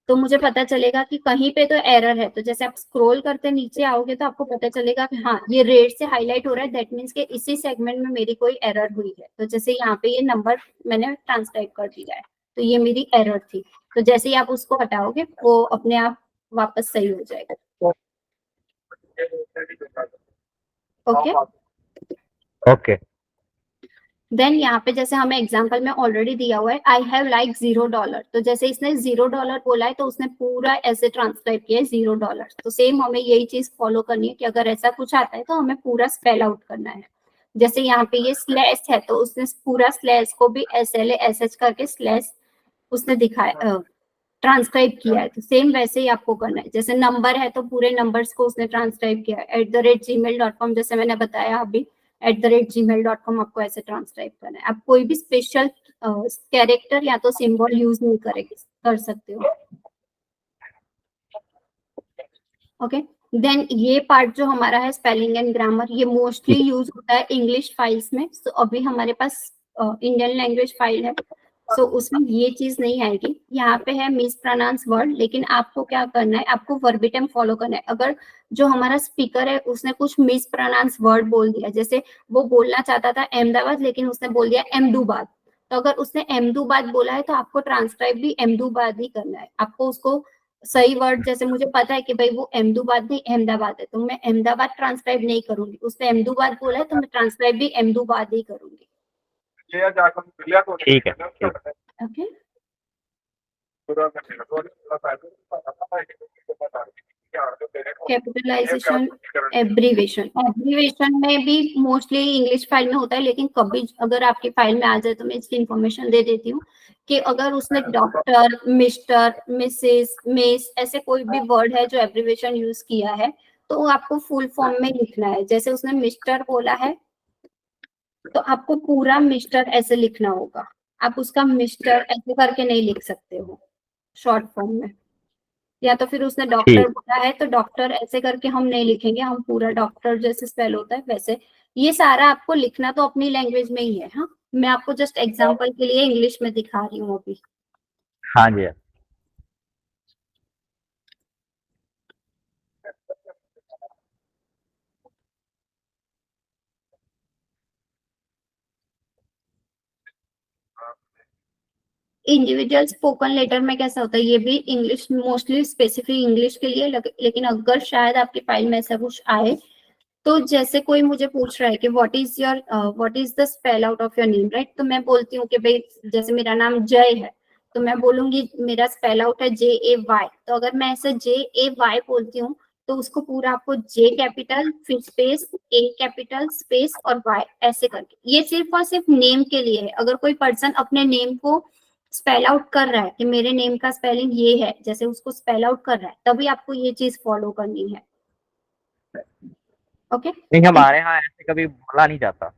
तो मुझे पता चलेगा कि कहीं पे तो एरर है। तो जैसे आप स्क्रॉल करते नीचे आओगे तो आपको पता चलेगा कि हाँ ये रेड से हाईलाइट हो रहा है, दैट मीन्स कि इसी सेगमेंट में मेरी कोई एरर हुई है। तो जैसे यहाँ पे ये नंबर मैंने ट्रांसक्राइब कर दिया है तो ये मेरी एरर थी। तो जैसे ही आप उसको हटाओगे वो अपने आप वापस सही हो जाएगा। ओके, ओके देन यहाँ पे जैसे हमें एग्जांपल में ऑलरेडी दिया हुआ है आई हैव लाइक $0, तो जैसे इसने $0 बोला है तो उसने पूरा ऐसे ट्रांसक्राइब किया है $0। तो सेम हमें यही चीज फॉलो करनी है कि अगर ऐसा कुछ आता है तो हमें पूरा स्पेल आउट करना है। जैसे यहाँ पे ये स्लैश है तो उसने पूरा स्लैश को भी SLASH करके स्लैश उसने दिखाया, ट्रांसक्राइब किया है। तो सेम वैसे ही आपको करना है। जैसे नंबर है तो पूरे नंबर्स को उसने ट्रांसक्राइब किया है। @gmail.com जैसे मैंने बताया अभी, @gmail.com आपको ऐसे ट्रांसक्राइब करना है। आप कोई भी स्पेशल कैरेक्टर या तो सिंबल यूज नहीं करेंगे कर सकते हो। ओके, देन ये पार्ट जो हमारा है स्पेलिंग एंड ग्रामर, ये मोस्टली यूज होता है इंग्लिश फाइल्स में। तो अभी हमारे पास इंडियन लैंग्वेज फाइल है, सो उसमें ये चीज नहीं आएगी। यहाँ पे है मिस प्रोनाउंस वर्ड, लेकिन आपको क्या करना है, आपको वर्बिटम फॉलो करना है। अगर जो हमारा स्पीकर है उसने कुछ मिस प्रोनाउंस वर्ड बोल दिया, जैसे वो बोलना चाहता था अहमदाबाद लेकिन उसने बोल दिया अहमदूबाद, तो अगर उसने अहमदूबाद बोला है तो आपको ट्रांसक्राइब भी अहमदूबाद ही करना है। आपको उसको सही वर्ड, जैसे मुझे पता है कि भाई वो अहमदूबाद नहीं अहमदाबाद है, तो मैं अहमदाबाद ट्रांसक्राइब नहीं करूंगी। उसने अहमदूबाद बोला है तो मैं ट्रांसक्राइब भी अहमदूबाद ही करूंगी। ठीक है ठीक। Okay, capitalisation, abbreviation. एब्रीवेशन में भी मोस्टली इंग्लिश फाइल में होता है, लेकिन कभी अगर आपकी फाइल में आ जाए तो मैं इसकी इंफॉर्मेशन दे देती हूँ कि अगर उसने डॉक्टर, मिस्टर, मिसेस, मिस ऐसे कोई भी वर्ड है जो एब्रीवेशन यूज किया है तो वो आपको फुल फॉर्म में लिखना है। जैसे उसने मिस्टर बोला है तो आपको पूरा मिस्टर ऐसे लिखना होगा। आप उसका मिस्टर ऐसे करके नहीं लिख सकते हो शॉर्ट फॉर्म में। या तो फिर उसने डॉक्टर ठीक। बोला है तो डॉक्टर ऐसे करके हम नहीं लिखेंगे, हम पूरा डॉक्टर जैसे स्पेल होता है वैसे। ये सारा आपको लिखना तो अपनी लैंग्वेज में ही है। हाँ, मैं आपको जस्ट एग्जांपल के लिए इंग्लिश में दिखा रही हूँ अभी। हाँ जी। इंडिविजुअल स्पोकन लेटर में कैसा होता है, ये भी इंग्लिश, मोस्टली स्पेसिफिक इंग्लिश के लिए, लेकिन अगर शायद आपकी फाइल में ऐसा कुछ आए, तो जैसे कोई मुझे पूछ रहा है कि what is the spell out of your name, right, तो मैं बोलती हूँ कि भाई जैसे मेरा नाम जय है, तो मैं बोलूंगी मेरा स्पेल आउट है JAY। तो अगर मैं ऐसे JAY बोलती हूँ, तो उसको पूरा आपको J कैपिटल फिर स्पेस A कैपिटल स्पेस और Y ऐसे करके, ये सिर्फ और सिर्फ नेम के लिए है। अगर कोई पर्सन अपने नेम को स्पेल आउट कर रहा है कि मेरे नेम का स्पेलिंग ये है, जैसे उसको स्पेल आउट कर रहा है, तभी आपको ये चीज फॉलो करनी है। ओके नहीं, हमारे यहाँ ऐसे कभी बोला नहीं जाता।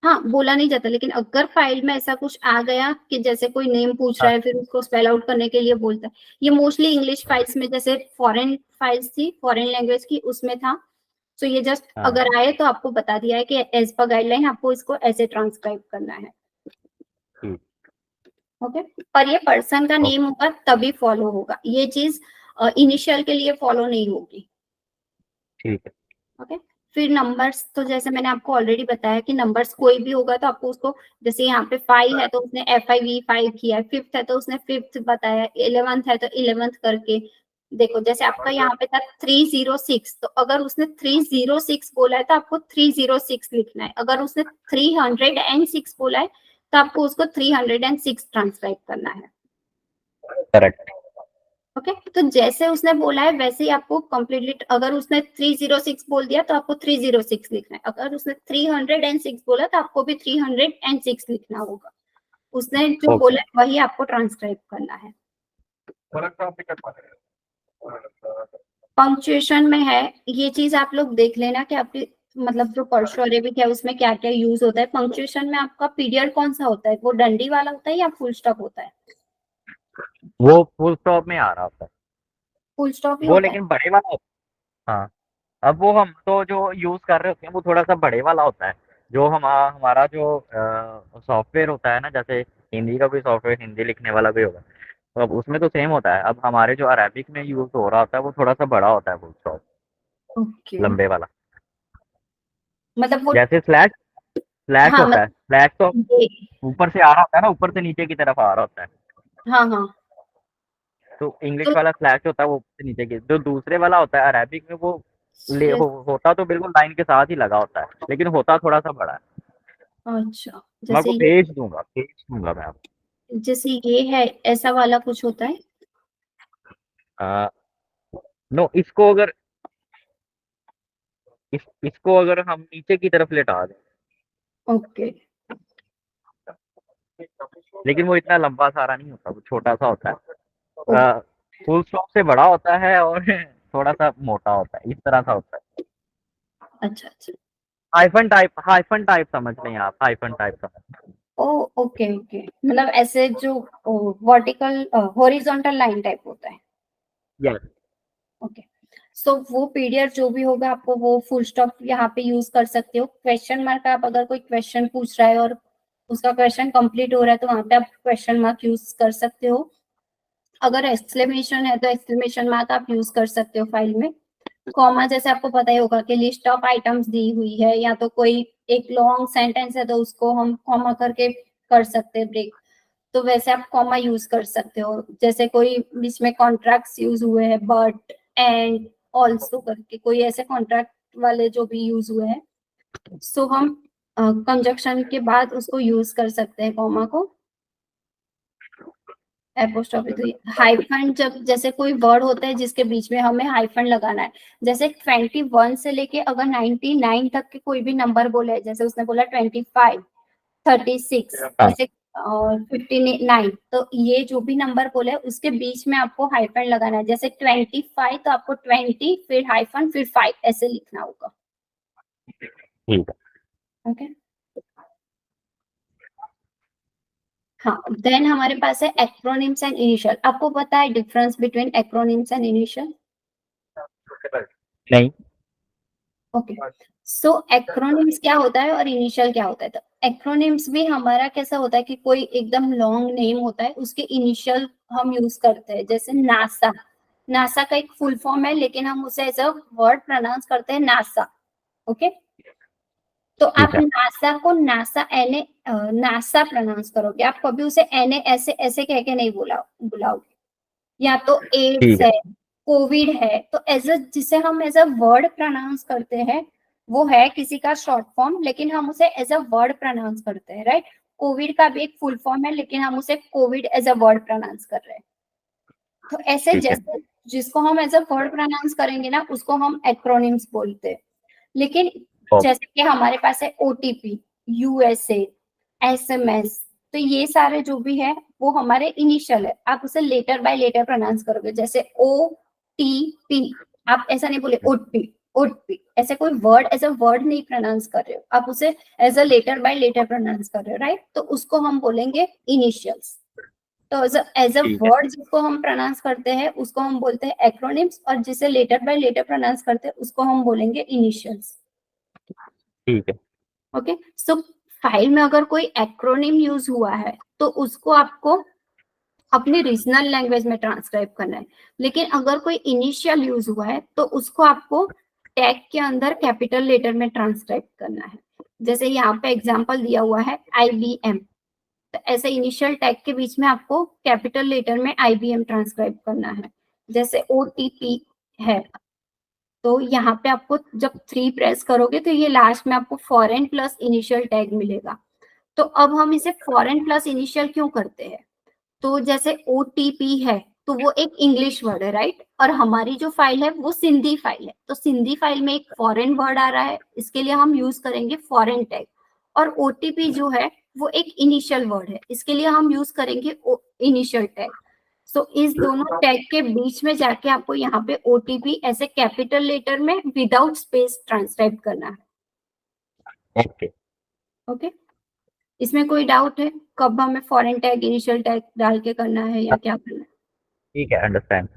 हाँ, बोला नहीं जाता, लेकिन अगर फाइल में ऐसा कुछ आ गया कि जैसे कोई नेम पूछ रहा हाँ, है फिर उसको स्पेल आउट करने के लिए बोलता है, ये मोस्टली इंग्लिश फाइल्स में, जैसे फॉरेन फाइल्स थी फॉरेन लैंग्वेज की, उसमें था। तो ये जस्ट हाँ, अगर आए तो आपको बता दिया है कि एज पर गाइडलाइन आपको इसको ऐसे ट्रांसक्राइब करना है। ठीक। ओके, पर ये पर्सन का नेम ओके, होगा तभी फॉलो होगा, ये चीज इनिशियल के लिए फॉलो नहीं होगी। ठीक है। ओके, फिर नंबर्स, तो जैसे मैंने आपको ऑलरेडी बताया कि नंबर्स कोई भी होगा तो आपको उसको, जैसे यहाँ पे 5 है तो उसने FIV5 किया है, 5th है तो उसने 5th बताया, 11th है तो 11th करके। देखो जैसे आपका यहाँ पे था 306, तो अगर उसने 306 बोला है तो आपको 306 लिखना है। अगर उसने 306 बोला है तो आपको उसको 306 ट्रांसक्राइब करना है। करेक्ट। ओके, तो जैसे उसने बोला है वैसे ही आपको कंप्लीटली, अगर उसने 306 बोल दिया तो आपको 306 लिखना है, अगर उसने 306 बोला तो आपको भी 306 लिखना होगा। उसने जो ओके। बोला है वही आपको ट्रांसक्राइब करना है। पंक्चुएशन में है, ये चीज आप लोग देख लेना कि आपकी मतलब जो पर्सो अरेबिक है उसमें क्या क्या यूज होता है। पंक्चुएशन में आपका पीरियड कौन सा होता है, वो डंडी वाला होता है या फुल स्टॉप होता है? वो फुल स्टॉप में आ रहा होता है। फुल स्टॉप ही वो होता है। लेकिन बड़े वाला होता है। हाँ, अब वो हम तो जो यूज कर रहे होते हैं वो थोड़ा सा बड़े वाला होता है। जो हमारा जो सॉफ्टवेयर होता है ना, जैसे हिंदी का कोई सॉफ्टवेयर हिंदी लिखने वाला भी होगा, तो अब उसमें तो सेम होता है। अब हमारे जो अरेबिक में यूज हो रहा होता है वो थोड़ा सा बड़ा होता है, फुल स्टॉप, ओके, लंबे वाला। मतलब वो, जैसे स्लैश स्लैश हाँ होता है, स्लैश तो मतलब ऊपर से आ रहा होता है ना, ऊपर से नीचे की तरफ आ रहा होता है। हाँ हाँ, तो इंग्लिश तो वाला स्लैश होता है वो ऊपर से नीचे की, जो दूसरे वाला होता है अरेबिक में वो होता तो बिल्कुल लाइन के साथ ही लगा होता है, लेकिन होता थोड़ा सा बड़ा है। अच्छा, मैं आपको भेज दूंगा मैं आपको। जैसे ये है ऐसा वाला कुछ होता है। नो, इसको अगर इसको अगर हम नीचे की तरफ लेटा दें, ओके, लेकिन वो इतना लंबा सारा नहीं होता, वो छोटा सा होता ओ, है। फुल स्टॉप से बड़ा होता है और थोड़ा सा मोटा होता है, इस तरह का होता है। अच्छा अच्छा, हाइफन टाइप समझ लें आप, हाइफन टाइप समझ ओ, ओके ओके, मतलब ऐसे जो वर्टिकल हॉरिजॉन्टल लाइन टाइप होता है। लें। यस। ओके, सो वो पीडीएफ जो भी होगा आपको वो फुल स्टॉप यहाँ पे यूज कर सकते हो। क्वेश्चन मार्क, आप अगर कोई क्वेश्चन पूछ रहा है और उसका क्वेश्चन कंप्लीट हो रहा है तो वहां पे आप क्वेश्चन मार्क यूज कर सकते हो। अगर एक्सक्लेमेशन है तो एक्सक्लेमेशन मार्क आप यूज कर सकते हो फाइल में। कॉमा, जैसे आपको पता ही होगा कि लिस्ट ऑफ आइटम्स दी हुई है या तो कोई एक लॉन्ग सेंटेंस है तो उसको हम कॉमा करके कर सकते हैं ब्रेक, तो वैसे आप कॉमा यूज कर सकते हो। जैसे कोई बीच में कॉन्ट्रैक्ट्स यूज हुए हैं, बट, एंड, ऑल्सो करके कोई ऐसे कॉन्ट्रैक्ट वाले जो भी यूज हुए हैं, सो हम कंजक्शन के बाद उसको यूज कर सकते हैं कॉमा को। एपोस्ट्रोफी, तो हाइफन, जब जैसे कोई वर्ड होता है जिसके बीच में हमें हाइफन लगाना है, जैसे 21 से लेके अगर 99 तक के कोई भी नंबर बोले, जैसे उसने बोला 25, 36, हाँ, ऐसे और 59, तो ये जो भी नंबर बोले उसके बीच में आपको हाइफन लगाना है। जैसे 25 तो आपको 20 फिर हाइफन फिर 5 ऐसे लिखना होगा। ठीक है। ओके, हाँ, देन हमारे पास है एक्रोनिम्स एंड इनिशियल। आपको पता है difference between acronyms and initial? नहीं। ओके, सो एक्रोनिम्स क्या होता है और इनिशियल क्या होता है? तो एक्रोनिम्स भी हमारा कैसा होता है कि कोई एकदम लॉन्ग नेम होता है उसके इनिशियल हम यूज करते हैं। जैसे नासा, नासा का एक फुल फॉर्म है लेकिन हम उसे एज अ वर्ड प्रोनाउंस करते हैं नासा। ओके, तो आप ठीक है। नासा को नासा प्रोनाउंस करोगे, आप कभी उसे ऐसे ऐसे कह के नहीं बुलाओगे। या तो एड्स ठीक है। है, कोविड है, तो जिसे हम एज अ वर्ड प्रोनाउंस करते हैं वो है किसी का शॉर्ट फॉर्म, लेकिन हम उसे एज अ वर्ड प्रोनाउंस करते हैं, राइट। कोविड का भी एक फुल फॉर्म है, लेकिन हम उसे covid as a word pronounce कर रहे हैं। तो ऐसे ठीक है। जैसे जिसको हम एज अ वर्ड प्रोनाउंस करेंगे ना, उसको हम एक्रोनिम्स बोलते हैं। लेकिन ओके। जैसे कि हमारे पास है ओटीपी, यूएसए, एसएमएस, तो ये सारे जो भी है वो हमारे इनिशियल है, आप उसे लेटर बाय लेटर प्रोनाउंस करोगे। जैसे ओ टी पी, आप ऐसा नहीं बोले ओटी ओटी, ऐसे कोई वर्ड एज अ वर्ड नहीं प्रोनाउंस कर रहे हो, आप उसे as a letter by letter pronounce कर रहे हो, राइट। तो उसको हम बोलेंगे इनिशियल्स। तो एज अ ठीक है। वर्ड जिसको हम प्रोनाउंस करते हैं उसको हम बोलते हैं एक्रोनिम्स, और जिसे लेटर बाय लेटर प्रोनाउंस करते हैं उसको हम बोलेंगे इनिशियल्स। ठीक है। ओके, सो फाइल में अगर कोई एक्रोनिम यूज हुआ है तो उसको आपको अपनी रीजनल लैंग्वेज में ट्रांसक्राइब करना है। लेकिन अगर कोई इनिशियल यूज हुआ है तो उसको आपको टैग के अंदर कैपिटल लेटर में ट्रांसक्राइब करना है। जैसे यहाँ पे एग्जांपल दिया हुआ है IBM, तो ऐसे इनिशियल टैग के बीच में आपको कैपिटल लेटर में IBM ट्रांसक्राइब करना है। जैसे OTP है, तो यहाँ पे आपको जब 3 प्रेस करोगे तो ये लास्ट में आपको फॉरेन प्लस इनिशियल टैग मिलेगा। तो अब हम इसे फॉरेन प्लस इनिशियल क्यों करते हैं? तो जैसे OTP है तो वो एक इंग्लिश वर्ड है, राइट, और हमारी जो फाइल है वो सिंधी फाइल है, तो सिंधी फाइल में एक फॉरेन वर्ड आ रहा है, इसके लिए हम यूज करेंगे फॉरेन टैग। और OTP जो है वो एक इनिशियल वर्ड है, इसके लिए हम यूज करेंगे इनिशियल टैग। सो इस दोनों टैग के बीच में जाके आपको यहाँ पे OTP ऐसे कैपिटल लेटर में विदाउट स्पेस ट्रांसक्राइब करना है। ओके। ओके, इसमें कोई डाउट है कब हमें फॉरेन टैग इनिशियल टैग डाल के करना है या क्या करना है? ठीक है, अंडरस्टैंड।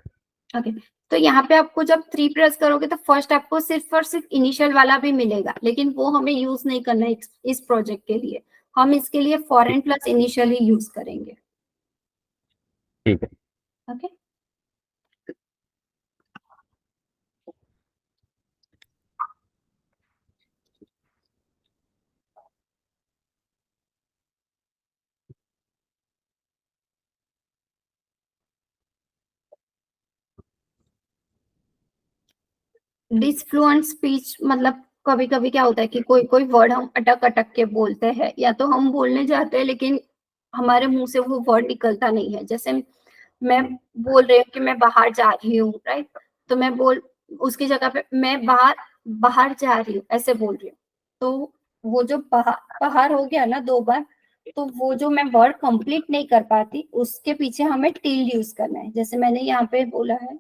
ओके, तो यहाँ पे आपको जब 3 प्रेस करोगे तो फर्स्ट आपको सिर्फ और सिर्फ इनिशियल वाला भी मिलेगा, लेकिन वो हमें यूज नहीं करना है इस प्रोजेक्ट के लिए। हम इसके लिए फॉरेन प्लस इनिशियल ही यूज करेंगे। ठीक है। ओके, डिसफ्लुएंट स्पीच मतलब कभी कभी क्या होता है कि कोई कोई वर्ड हम अटक अटक के बोलते हैं, या तो हम बोलने जाते हैं लेकिन हमारे मुंह से वो वर्ड निकलता नहीं है। जैसे मैं बोल रही हूँ कि मैं बाहर जा रही हूँ, राइट, तो मैं बोल उसकी जगह पे मैं बाहर बाहर जा रही हूँ ऐसे बोल रही हूँ, तो वो जो बाहर बाहर हो गया ना 2 बार, तो वो जो मैं वर्ड कंप्लीट नहीं कर पाती उसके पीछे हमें टिल यूज करना है। जैसे मैंने यहाँ पे बोला है,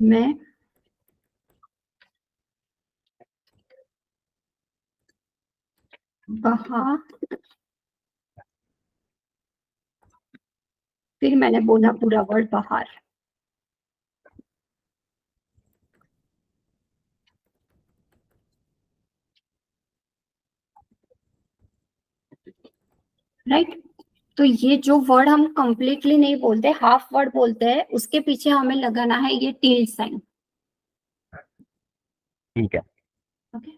मैं बाहर, फिर मैंने बोला पूरा वर्ड बाहर, राइट। तो ये जो वर्ड हम कंप्लीटली नहीं बोलते, हाफ वर्ड बोलते हैं, उसके पीछे हमें लगाना है ये टिल साइन। ठीक है। ओके,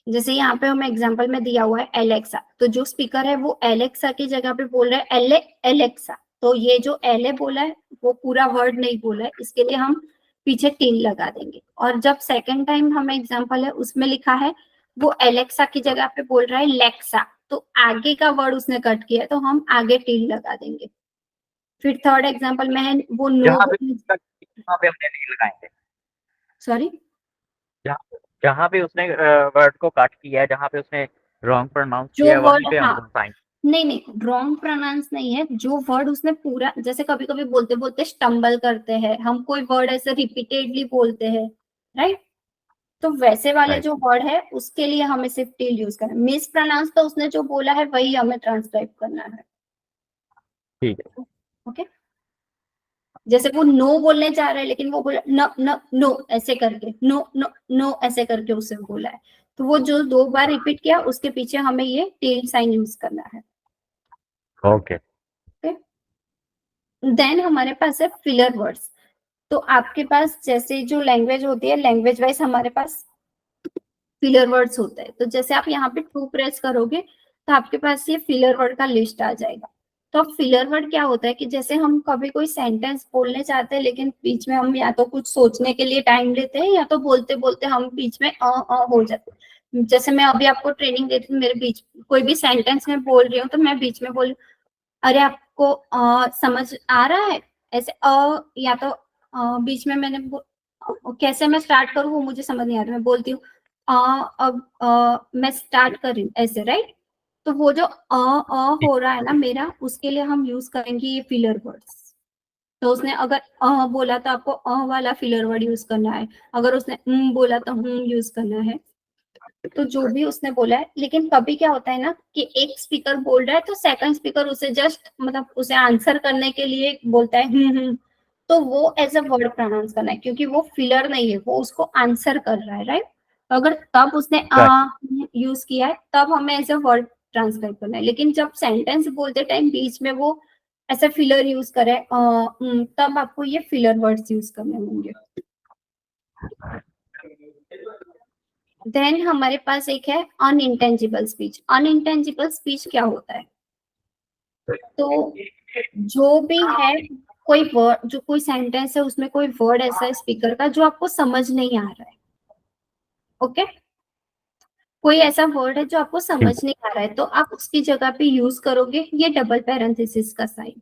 जैसे यहाँ पे हमें एग्जांपल में दिया हुआ है एलेक्सा, तो जो स्पीकर है वो एलेक्सा की जगह पे बोल रहा है एले एलेक्सा, तो ये जो एले बोला है वो पूरा वर्ड नहीं बोला है, इसके लिए हम पीछे टिल लगा देंगे। और जब सेकंड टाइम हमें एग्जांपल है उसमें लिखा है वो एलेक्सा की जगह पे बोल रहा है लेक्सा, तो आगे का वर्ड उसने कट किया है तो हम आगे टिल लगा देंगे। फिर थर्ड एग्जांपल में है वो नो जहाँ पे बोलने, वहाँ पे हमने नहीं लगाएंगे। सॉरी, जहाँ जहाँ पे उसने वर्ड को कट किया है, जहाँ पे उसने रॉन्ग प्रोनाउंस जो किया है, वहीं वर्ड, पे हाँ, हम साइन। नहीं नहीं रॉन्ग प्रोनाउंस नहीं है, जो वर्ड उसने पूरा, जैसे कभी कभी बोलते बोलते स्टम्बल करते हैं हम, कोई वर्ड ऐसे रिपीटेडली बोलते हैं, राइट, तो वैसे वाले राइट। जो वर्ड है उसके लिए हमें सिर्फ टिल यूज करना है। मिस प्रोनाउंस तो उसने जो बोला है वही हमें ट्रांसक्राइब करना है। ठीक है। ओके, जैसे वो नो बोलने जा रहा है लेकिन वो बोला न न नो ऐसे करके, नो नो नो ऐसे करके उसे बोला है, तो वो जो 2 बार रिपीट किया उसके पीछे हमें ये टिल साइन यूज करना है। ओके। ओके, देन हमारे पास है फिलर वर्ड्स। तो आपके पास जैसे जो लैंग्वेज होती है, लैंग्वेज वाइज हमारे पास फिलर वर्ड्स होते हैं। तो जैसे आप यहाँ पे 2 प्रेस करोगे तो आपके पास ये फिलर वर्ड का लिस्ट आ जाएगा। तो अब फिलर वर्ड क्या होता है कि जैसे हम कभी कोई सेंटेंस बोलने चाहते हैं, लेकिन बीच में हम या तो कुछ सोचने के लिए टाइम लेते हैं, या तो बोलते बोलते हम बीच में हो जाते हैं। जैसे मैं अभी आपको ट्रेनिंग देती हूँ, मेरे बीच कोई भी सेंटेंस में बोल रही हूँ तो मैं बीच में बोल, अरे आपको समझ आ रहा है, ऐसे या तो बीच में मैंने कैसे मैं स्टार्ट करूँ वो मुझे समझ नहीं आ रहा, मैं बोलती हूँ अब मैं स्टार्ट कर रही हूँ ऐसे, राइट। तो वो जो हो रहा है ना मेरा, उसके लिए हम यूज करेंगे ये फिलर वर्ड्स। तो उसने अगर बोला तो आपको वाला फिलर वर्ड यूज करना है, अगर उसने बोला तो यूज करना है। तो जो भी उसने बोला है, लेकिन कभी क्या होता है ना कि एक स्पीकर बोल रहा है तो सेकंड स्पीकर उसे जस्ट मतलब उसे आंसर करने के लिए बोलता है तो वो एज अ वर्ड प्रोनाउंस करना है, क्योंकि वो फिलर नहीं है, वो उसको आंसर कर रहा है, राइट। तो अगर तब उसने यूज किया है तब हमें एज अ वर्ड ट्रांसलेट करना है। लेकिन जब सेंटेंस बोलते टाइम बीच में वो ऐसा फिलर यूज करे तब आपको ये फिलर वर्ड्स यूज करने होंगे। देन हमारे पास एक है अनइंटेंजिबल स्पीच। अनइंटेंजिबल स्पीच क्या होता है? तो जो भी है, कोई वर्ड, जो कोई सेंटेंस है उसमें कोई वर्ड ऐसा है स्पीकर का जो आपको समझ नहीं आ रहा है, ओके। कोई ऐसा वर्ड है जो आपको समझ नहीं आ रहा है, तो आप उसकी जगह पे यूज करोगे ये डबल पैरेंथेसिस का साइन।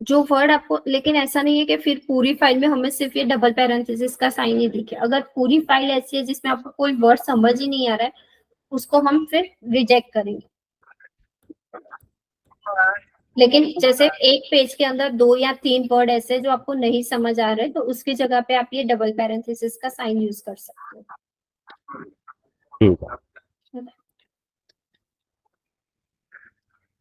जो वर्ड आपको, लेकिन ऐसा नहीं है कि फिर पूरी फाइल में हमें सिर्फ ये डबल पैरेंथेसिस का साइन ही दिखे। अगर पूरी फाइल ऐसी है जिसमें आपको कोई वर्ड समझ ही नहीं आ रहा है, उसको हम फिर रिजेक्ट करेंगे। लेकिन जैसे एक पेज के अंदर 2 या 3 वर्ड ऐसे जो आपको नहीं समझ आ रहे, तो उसकी जगह पे आप ये डबल पैरेंथेसिस का साइन यूज कर सकते हो। ठीक है।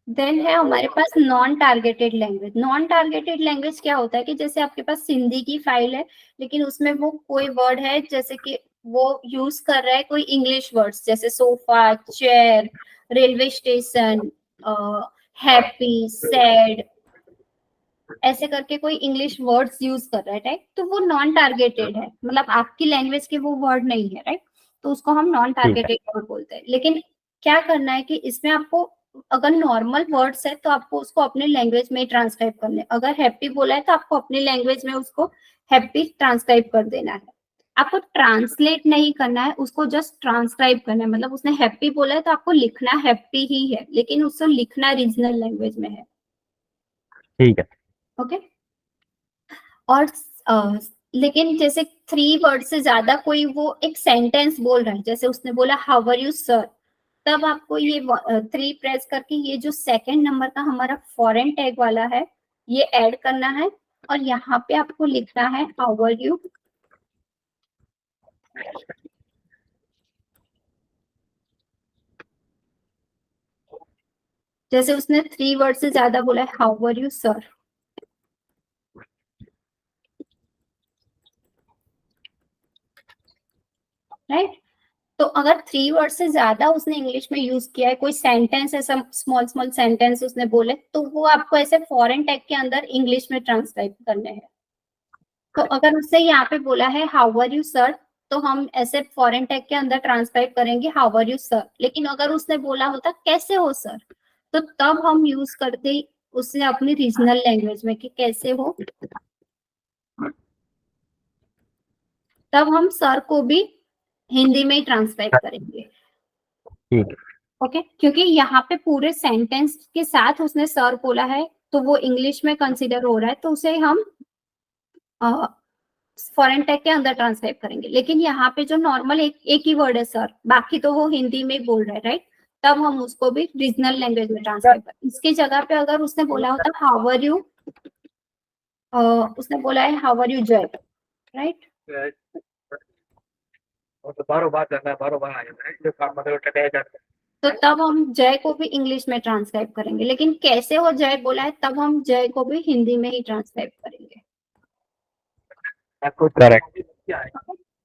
देन है हमारे पास non targeted language. Non targeted language क्या होता है कि जैसे आपके पास हिंदी की फाइल है, लेकिन उसमें वो कोई वर्ड है जैसे कि वो यूज कर रहा है कोई इंग्लिश वर्ड्स, जैसे sofa, chair, railway station, happy, sad, ऐसे करके कोई इंग्लिश वर्ड्स यूज कर रहा है, राइट। तो वो नॉन टारगेटेड है, मतलब आपकी लैंग्वेज के वो वर्ड नहीं है, राइट। तो उसको हम नॉन ठीक है। टारगेटेड वर्ड बोलते हैं। लेकिन क्या करना है कि इसमें आपको, अगर नॉर्मल वर्ड्स है तो आपको उसको अपनी लैंग्वेज में ट्रांसक्राइब करना है। अगर हैप्पी बोला है तो आपको अपनी लैंग्वेज में उसको हैप्पी ट्रांसक्राइब कर देना है। आपको ट्रांसलेट नहीं करना है, उसको जस्ट ट्रांसक्राइब करना है। मतलब उसने हैप्पी बोला है तो आपको लिखना हैप्पी ही है, लेकिन उसको लिखना रीजनल लैंग्वेज में है, ठीक है। ओके। और लेकिन जैसे 3 वर्ड से ज्यादा कोई वो एक सेंटेंस बोल रहा है, जैसे उसने बोला हाउ आर यू सर, तब आपको ये 3 प्रेस करके ये जो सेकंड नंबर का हमारा फॉरेन टैग वाला है ये ऐड करना है, और यहाँ पे आपको लिखना है हाउ आर यू। जैसे उसने 3 वर्ड से ज्यादा बोला है how are you sir, right. तो अगर 3 वर्ड से ज्यादा उसने इंग्लिश में यूज किया है, कोई सेंटेंस ऐसा स्मॉल स्मॉल सेंटेंस उसने बोले, तो वो आपको ऐसे फॉरेन टैग के अंदर इंग्लिश में ट्रांसक्राइब करने हैं। तो अगर उससे यहाँ पे बोला है हाउ आर यू सर, तो हम ऐसे फॉरेन टैग के अंदर ट्रांसक्राइब करेंगे हाउ आर यू सर। लेकिन अगर उसने बोला होता कैसे हो सर, तो तब हम यूज करते उसने अपनी रीजनल लैंग्वेज में कि कैसे हो, तब हम सर को भी हिंदी में ही ट्रांसक्राइब करेंगे, ठीक है। ओके। क्योंकि यहाँ पे पूरे सेंटेंस के साथ उसने सर बोला है तो वो इंग्लिश में कंसीडर हो रहा है, तो उसे हम फॉरेन टैग के अंदर ट्रांसलेट करेंगे। लेकिन यहाँ पे जो नॉर्मल एक ही वर्ड है सर, बाकी तो वो हिंदी में बोल रहा है, राइट। तब हम उसको भी रीजनल लैंग्वेज में ट्रांसलेट करें। इसकी जगह पे अगर उसने बोला होता हाउ आर यू, उसने बोला है हाउ आर यू जय, राइट। तो तब हम जय को भी इंग्लिश में ट्रांसक्राइब करेंगे। लेकिन कैसे वो जय बोला है तब हम जय को भी हिंदी में ही ट्रांसक्राइब करेंगे। करेक्ट।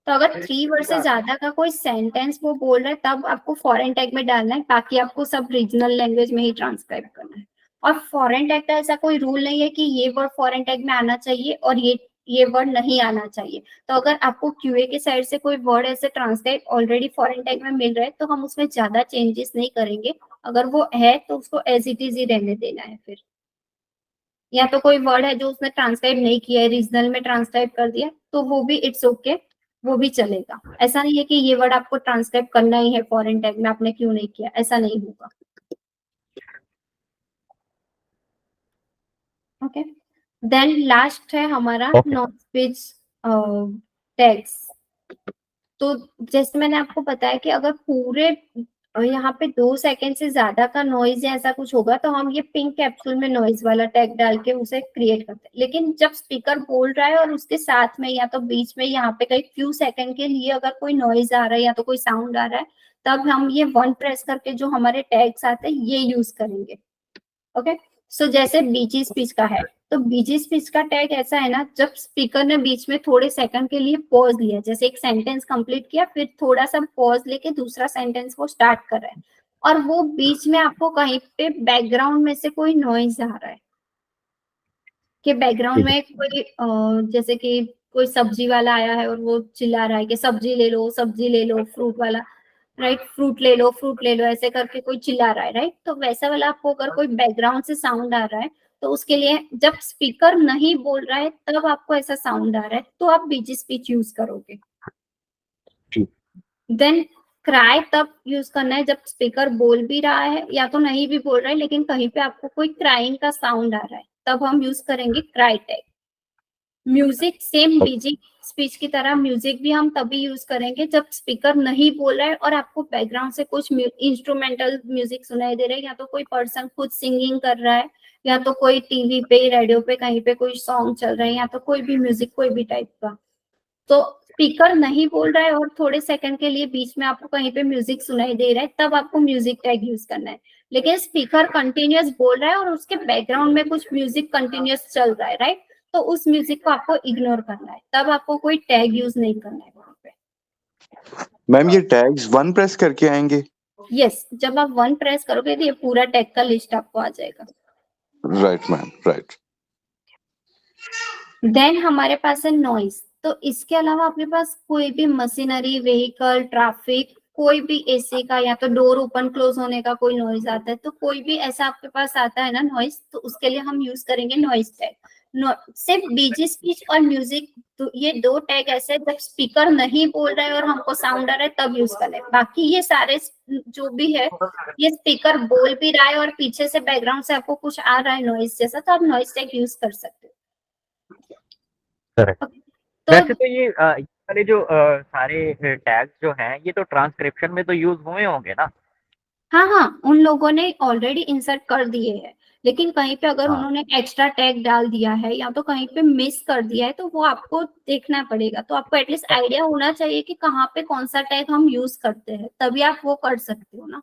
तो अगर 3 वर्ड से ज्यादा का कोई सेंटेंस वो बोल रहा है तब आपको फॉरेन टैग में डालना है, बाकी आपको सब रीजनल लैंग्वेज में ही ट्रांसक्राइब करना है। और फॉरेन टैग का ऐसा कोई रूल नहीं है कि ये वर्ड फॉरेन टैग में आना चाहिए और ये वर्ड नहीं आना चाहिए। तो अगर आपको क्यूए के साइड से कोई वर्ड ऐसे ट्रांसलेट ऑलरेडी फॉरेन टैग में मिल रहा है तो हम उसमें ज्यादा चेंजेस नहीं करेंगे। अगर वो है तो उसको एज इट इज ही रहने देना है फिर। या तो कोई वर्ड है जो उसने ट्रांसलेट नहीं किया है, रीजनल में ट्रांसलेट कर दिया, तो वो भी इट्स ओके, वो भी चलेगा। ऐसा नहीं है कि ये वर्ड आपको ट्रांसलेट करना ही है फॉरेन टैग में, आपने क्यों नहीं किया, ऐसा नहीं होगा। ओके, देन लास्ट है हमारा Okay. Non speech tags. तो जैसे मैंने आपको बताया कि अगर पूरे यहाँ पे 2 सेकंड से ज्यादा का नॉइज या ऐसा कुछ होगा तो हम ये पिंक कैप्सूल में नॉइज वाला टैग डाल के उसे क्रिएट करते हैं। लेकिन जब स्पीकर बोल रहा है और उसके साथ में या तो बीच में यहाँ पे कई फ्यू सेकंड के लिए अगर कोई नॉइज आ रहा है या तो कोई साउंड आ रहा है, तब हम ये 1 प्रेस करके जो हमारे टैग्स आते हैं ये यूज करेंगे। ओके, सो जैसे बीजी स्पीच का है, तो बीजी स्पीच का टैग ऐसा है ना, जब स्पीकर ने बीच में थोड़े सेकंड के लिए पॉज लिया, जैसे एक सेंटेंस कंप्लीट किया फिर थोड़ा सा पॉज लेके दूसरा सेंटेंस वो स्टार्ट कर रहा है और वो बीच में आपको कहीं पे बैकग्राउंड में से कोई नॉइज आ रहा है कि बैकग्राउंड में कोई जैसे कि कोई सब्जी वाला आया है और वो चिल्ला रहा है कि सब्जी ले लो, सब्जी ले लो, फ्रूट वाला, राइट, फ्रूट ले लो, फ्रूट ले लो, ऐसे करके कोई चिल्ला रहा है, राइट। तो वैसा वाला आपको अगर कोई बैकग्राउंड से साउंड आ रहा है तो उसके लिए जब स्पीकर नहीं बोल रहा है तब आपको ऐसा साउंड आ रहा है तो आप बीजी स्पीच यूज करोगे। देन क्राई तब यूज करना है जब स्पीकर बोल भी रहा है या तो नहीं भी बोल रहा है लेकिन कहीं पे आपको कोई क्राइंग का साउंड आ रहा है, तब हम यूज करेंगे क्राई टैग। म्यूजिक सेम बीजी स्पीच की तरह म्यूजिक भी हम तभी यूज करेंगे जब स्पीकर नहीं बोल रहा है और आपको बैकग्राउंड से कुछ इंस्ट्रूमेंटल म्यूजिक सुनाई दे रहा है, या तो कोई पर्सन खुद सिंगिंग कर रहा है या तो कोई टीवी पे रेडियो पे कहीं पे कोई सॉन्ग चल रहा है या तो कोई भी म्यूजिक कोई भी टाइप का। तो स्पीकर नहीं बोल रहा है और थोड़े सेकंड के लिए बीच में आपको कहीं पे म्यूजिक सुनाई दे रहा है तब आपको म्यूजिक टैग यूज करना है। लेकिन स्पीकर कंटिन्यूअस बोल रहा है और उसके बैकग्राउंड में कुछ म्यूजिक कंटिन्यूअस चल रहा है, राइट, तो उस म्यूजिक को आपको इग्नोर करना है, तब आपको कोई टैग यूज नहीं करना है वहां पे। मैम ये टैग्स 1 प्रेस करके आएंगे? यस, जब आप 1 प्रेस करोगे तो ये पूरा टैग का लिस्ट आपको आ जाएगा। Right ma'am, right. देन हमारे पास है नॉइज। तो इसके अलावा आपके पास कोई भी मशीनरी, व्हीकल, ट्रैफिक, कोई भी एसी का या तो डोर ओपन क्लोज होने का कोई नॉइज आता है, तो कोई भी ऐसा आपके पास आता है ना नॉइज, तो उसके लिए हम यूज करेंगे नॉइज टैग। सिर्फ बीजी स्पीच और म्यूजिक, तो ये 2 टैग ऐसे जब स्पीकर नहीं बोल रहा है और हमको साउंड आ रहा है तब यूज करना है। बाकी ये सारे जो भी है, ये स्पीकर बोल भी रहा है और पीछे से बैकग्राउंड से आपको कुछ आ रहा है नॉइज जैसा, तो आप नॉइज टैग यूज कर सकते हो। करेक्ट। तो वैसे तो ये वाले जो सारे टैग्स जो हैं ये तो ट्रांसक्रिप्शन में तो यूज हुए होंगे ना? हाँ हाँ, उन लोगों ने ऑलरेडी इंसर्ट कर दिए हैं, लेकिन कहीं पे अगर हाँ। उन्होंने एक्स्ट्रा टैग डाल दिया है या तो कहीं पे मिस कर दिया है तो वो आपको देखना पड़ेगा। तो आपको एटलीस्ट आइडिया होना चाहिए कि कहाँ पे कौन सा टैग हम यूज करते हैं, तभी आप वो कर सकते हो ना।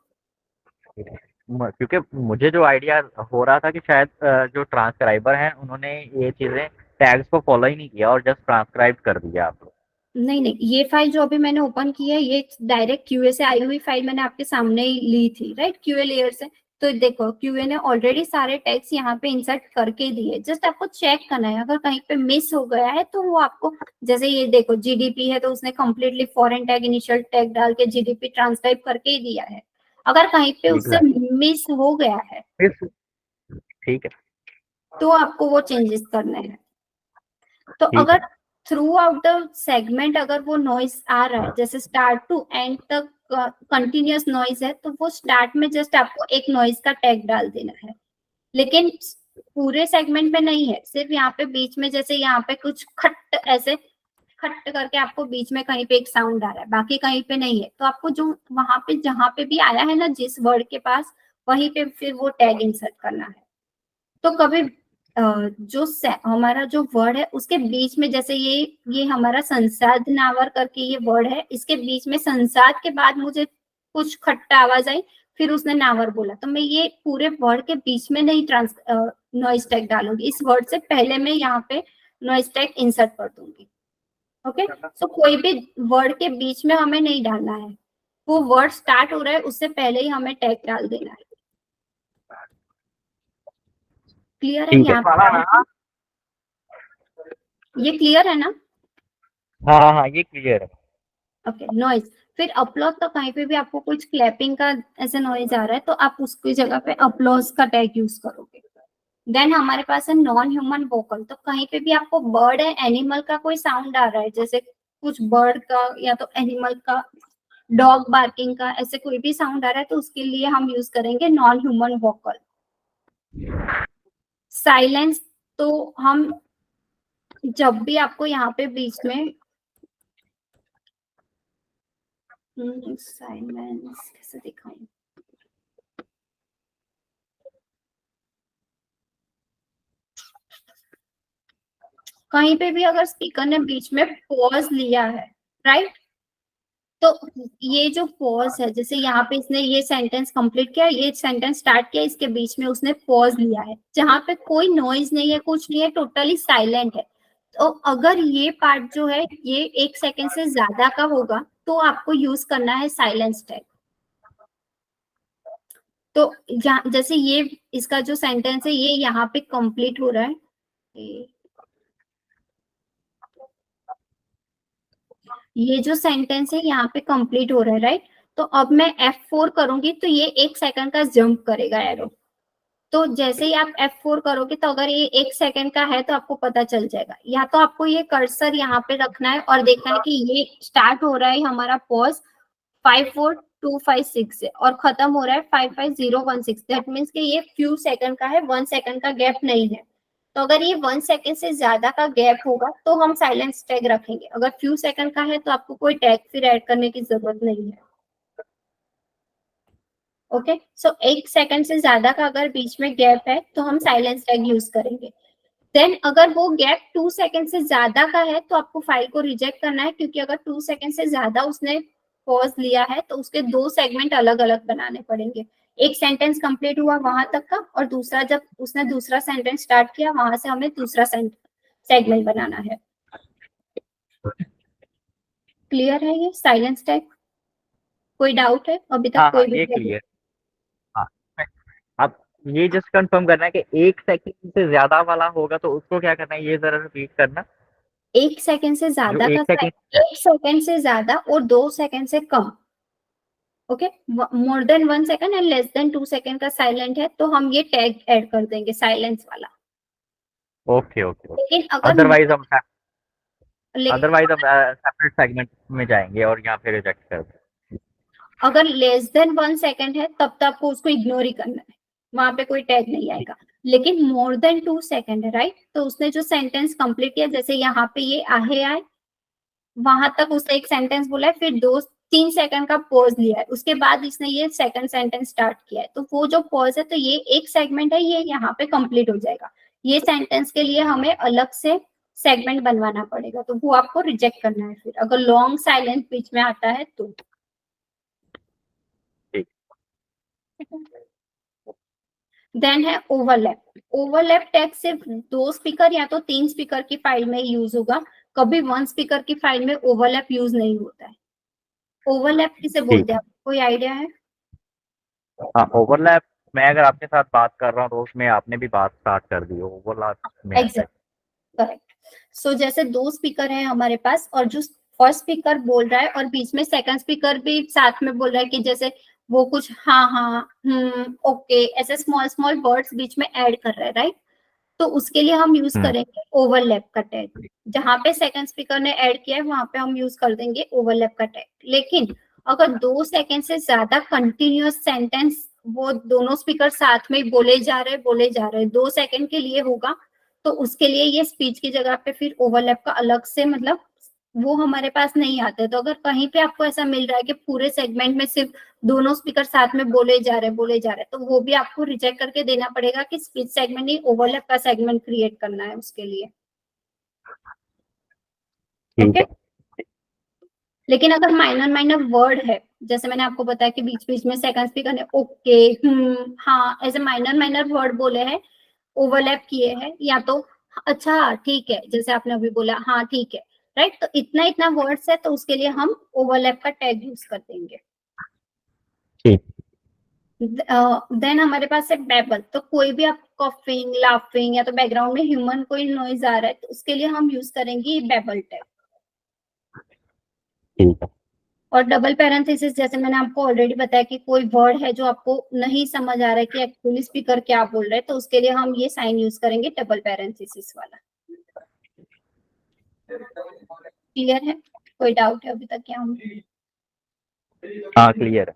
क्योंकि मुझे जो आइडिया हो रहा था कि शायद जो ट्रांसक्राइबर हैं उन्होंने ये चीजें टैग्स को फॉलो ही नहीं किया और जस्ट ट्रांसक्राइब कर दिया आप लोग। नहीं नहीं, ये फाइल जो अभी मैंने ओपन की है ये डायरेक्ट क्यूए से आई हुई फाइल मैंने आपके सामने ही ली थी, राइट, क्यूए लेयर से। तो देखो क्यूए ने ऑलरेडी सारे टैग्स यहाँ पे इंसर्ट करके दिए, जस्ट आपको चेक करना है। अगर कहीं पे मिस हो गया है तो वो आपको, जैसे ये देखो जीडीपी है तो उसने completely foreign tag initial tag डाल के जीडीपी ट्रांसक्राइब करके ही दिया है। अगर कहीं पे उससे मिस हो गया है ठीक है, तो आपको वो चेंजेस करने हैं। तो ठीक है। अगर थ्रू आउट द सेगमेंट अगर वो नॉइज आ रहा है, जैसे स्टार्ट टू एंड तक कंटिन्यूअस नॉइज है, तो वो स्टार्ट में जस्ट आपको एक नॉइज का टैग डाल देना है। लेकिन पूरे सेगमेंट में नहीं है, सिर्फ यहाँ पे बीच में, जैसे यहाँ पे कुछ खट ऐसे खट करके आपको बीच में कहीं पे एक साउंड आ रहा है, बाकी कहीं पे नहीं है, तो आपको जो वहां पे जहां पे भी आया है ना जिस वर्ड के पास, वहीं पे फिर वो टैग इंसर्ट करना है। तो कभी जो हमारा जो वर्ड है उसके बीच में, जैसे ये हमारा संसाद नावर करके ये वर्ड है, इसके बीच में संसाद के बाद मुझे कुछ खट्टा आवाज आई, फिर उसने नावर बोला, तो मैं ये पूरे वर्ड के बीच में नहीं नॉइज टैग डालूंगी, इस वर्ड से पहले मैं यहाँ पे नॉइज टैग इंसर्ट कर दूंगी। ओके, सो कोई भी वर्ड के बीच में हमें नहीं डालना है, वो वर्ड स्टार्ट हो रहा है उससे पहले ही हमें टैग डाल देना है। क्लियर है ठीक है। यहाँ पे? ये क्लियर है ना? हाँ हाँ हाँ, ये क्लियर है। Okay, noise. फिर अपलॉज, तो कहीं पे भी आपको कुछ क्लैपिंग का ऐसा नॉइज आ रहा है तो आप उसकी जगह पे अपलॉज का टैग यूज करोगे। देन हमारे पास है नॉन ह्यूमन वोकल, तो कहीं पे भी आपको बर्ड है, एनिमल का कोई साउंड आ रहा है, जैसे कुछ बर्ड का या तो एनिमल का, डॉग बार्किंग का, ऐसे कोई भी साउंड आ रहा है तो उसके लिए हम यूज करेंगे नॉन ह्यूमन वोकल। साइलेंस, तो हम जब भी आपको यहाँ पे बीच में साइलेंस कैसे दिखाऊं, कहीं पे भी अगर स्पीकर ने बीच में पॉज लिया है, राइट, तो ये जो पॉज है, जैसे यहाँ पे इसने ये सेंटेंस कंप्लीट किया, ये सेंटेंस स्टार्ट किया, इसके बीच में उसने पॉज लिया है, जहां पे कोई नॉइज नहीं है, कुछ नहीं है, टोटली साइलेंट है, तो अगर ये पार्ट जो है ये 1 सेकेंड से ज्यादा का होगा तो आपको यूज करना है साइलेंस टैग। तो जैसे ये इसका जो सेंटेंस है ये यहाँ पे कंप्लीट हो रहा है, ये जो सेंटेंस है यहाँ पे कंप्लीट हो रहा है, राइट, तो अब मैं F4 करूंगी तो ये 1 सेकंड का जंप करेगा एरो। तो जैसे ही आप F4 करोगे तो अगर ये 1 सेकंड का है तो आपको पता चल जाएगा, या तो आपको ये कर्सर यहाँ पे रखना है और देखना है कि ये स्टार्ट हो रहा है हमारा पॉज 54256 से और खत्म हो रहा है 55016, दैट मीन्स कि ये फ्यू सेकंड का है, 1 सेकंड का गैप नहीं है। तो अगर ये 1 सेकंड से ज्यादा का गैप होगा तो हम साइलेंस टैग रखेंगे, अगर फ्यू सेकंड का है तो आपको कोई टैग फिर ऐड करने की जरूरत नहीं है। ओके, सो 1 सेकंड से ज्यादा का अगर बीच में गैप है तो हम साइलेंस टैग यूज करेंगे। देन अगर वो गैप 2 सेकंड से ज्यादा का है तो आपको फाइल को रिजेक्ट करना है, क्योंकि अगर 2 सेकंड से ज्यादा उसने पॉज लिया है तो उसके 2 सेगमेंट अलग अलग बनाने पड़ेंगे। एक सेंटेंस कंप्लीट हुआ वहां तक का और दूसरा जब उसने दूसरा सेंटेंस स्टार्ट किया वहां से हमें दूसरा सेगमेंट बनाना है। क्लियर है ये साइलेंस टैग? कोई डाउट है अभी तक? हाँ हाँ, कोई भी ये क्लियर। हाँ, अब ये जस्ट कंफर्म करना है कि 1 सेकंड से ज्यादा वाला होगा तो उसको क्या करना है, ये जरा रिपीट करना। 1 सेकंड से जो ज्यादा का 1 सेकंड 1 सेकंड से ज्यादा और 2 सेकंड से कम। Okay, more than 1 second and less than 2 second का साइलेंट है तो हम ये टैग ऐड कर देंगे साइलेंस वाला। Okay okay okay. लेकिन अगर अदरवाइज हम ले, सेपरेट सेगमेंट में जाएंगे और यहाँ पे रिजेक्ट कर देंगे। अगर लेस देन 1 सेकंड है तब तो आपको उसको इग्नोर ही करना है, वहां पे कोई टैग नहीं आएगा। लेकिन मोर देन 2 सेकंड है, राइट, तो उसने जो सेंटेंस कंप्लीट किया, जैसे यहाँ पे ये आहे आए वहां तक उसने एक सेंटेंस बोला है, फिर 2-3 सेकंड का पॉज लिया है, उसके बाद इसने ये सेकंड सेंटेंस स्टार्ट किया है, तो वो जो पॉज है तो ये एक सेगमेंट है, ये यहाँ पे कंप्लीट हो जाएगा। ये सेंटेंस के लिए हमें अलग से सेगमेंट बनवाना पड़ेगा, तो वो आपको रिजेक्ट करना है फिर अगर लॉन्ग साइलेंस बीच में आता है तो। देन है ओवरलैप। ओवरलैप टैग सिर्फ 2 स्पीकर या तो 3 स्पीकर की फाइल में यूज होगा, कभी 1 स्पीकर की फाइल में ओवरलैप यूज नहीं होता है। ओवरलैप किसे बोलते हैं, कोई आइडिया है? हाँ, ओवरलैप, मैं अगर आपके साथ बात कर रहा हूँ तो उसमें आपने भी बात स्टार्ट कर दी, ओवरलैप में आता है। Exact, correct. सो जैसे 2 स्पीकर है हमारे पास और जो फर्स्ट स्पीकर बोल रहा है और बीच में सेकंड स्पीकर भी साथ में बोल रहा है कि जैसे वो कुछ हाँ हाँ ओके ऐसे स्मॉल स्मॉल वर्ड्स बीच में ऐड कर रहा है, राइट, तो उसके लिए हम यूज करेंगे ओवरलैप का टैग। जहां पे सेकंड स्पीकर ने ऐड किया है वहां पे हम यूज कर देंगे ओवरलैप का टैग। लेकिन अगर 2 सेकंड से ज्यादा कंटिन्यूअस सेंटेंस वो दोनों स्पीकर साथ में बोले जा रहे 2 सेकंड के लिए होगा, तो उसके लिए ये स्पीच की जगह पे फिर ओवरलैप का अलग से, मतलब वो हमारे पास नहीं आते। तो अगर कहीं पे आपको ऐसा मिल रहा है कि पूरे सेगमेंट में सिर्फ दोनों स्पीकर साथ में बोले जा रहे तो वो भी आपको रिजेक्ट करके देना पड़ेगा कि स्पीच सेगमेंट नहीं, ओवरलैप का सेगमेंट क्रिएट करना है उसके लिए। ओके, लेकिन अगर माइनर माइनर वर्ड है, जैसे मैंने आपको बताया कि बीच बीच में सेकंड स्पीकर ने ओके हाँ ऐसे माइनर माइनर वर्ड बोले हैं, ओवरलैप किए हैं, या तो अच्छा ठीक है जैसे आपने अभी बोला हाँ ठीक है, राइट, तो इतना इतना वर्ड्स है तो उसके लिए हम ओवरलैप का टैग यूज कर देंगे। ठीक। देन हमारे पास है बेबल। तो कोई भी आप कॉफिंग, लाफिंग या तो बैकग्राउंड में ह्यूमन कोई नॉइज आ रहा है तो उसके लिए हम यूज करेंगे बेबल टैग। ठीक है। और डबल पैरेंथेसिस जैसे मैंने आपको ऑलरेडी बताया कि कोई वर्ड है जो आपको नहीं समझ आ रहा है कि एक्चुअली स्पीकर क्या बोल रहा है, तो उसके लिए हम ये साइन यूज करेंगे डबल पैरेंथेसिस वाला। क्लियर है? कोई डाउट है अभी तक क्या? हम हाँ क्लियर है।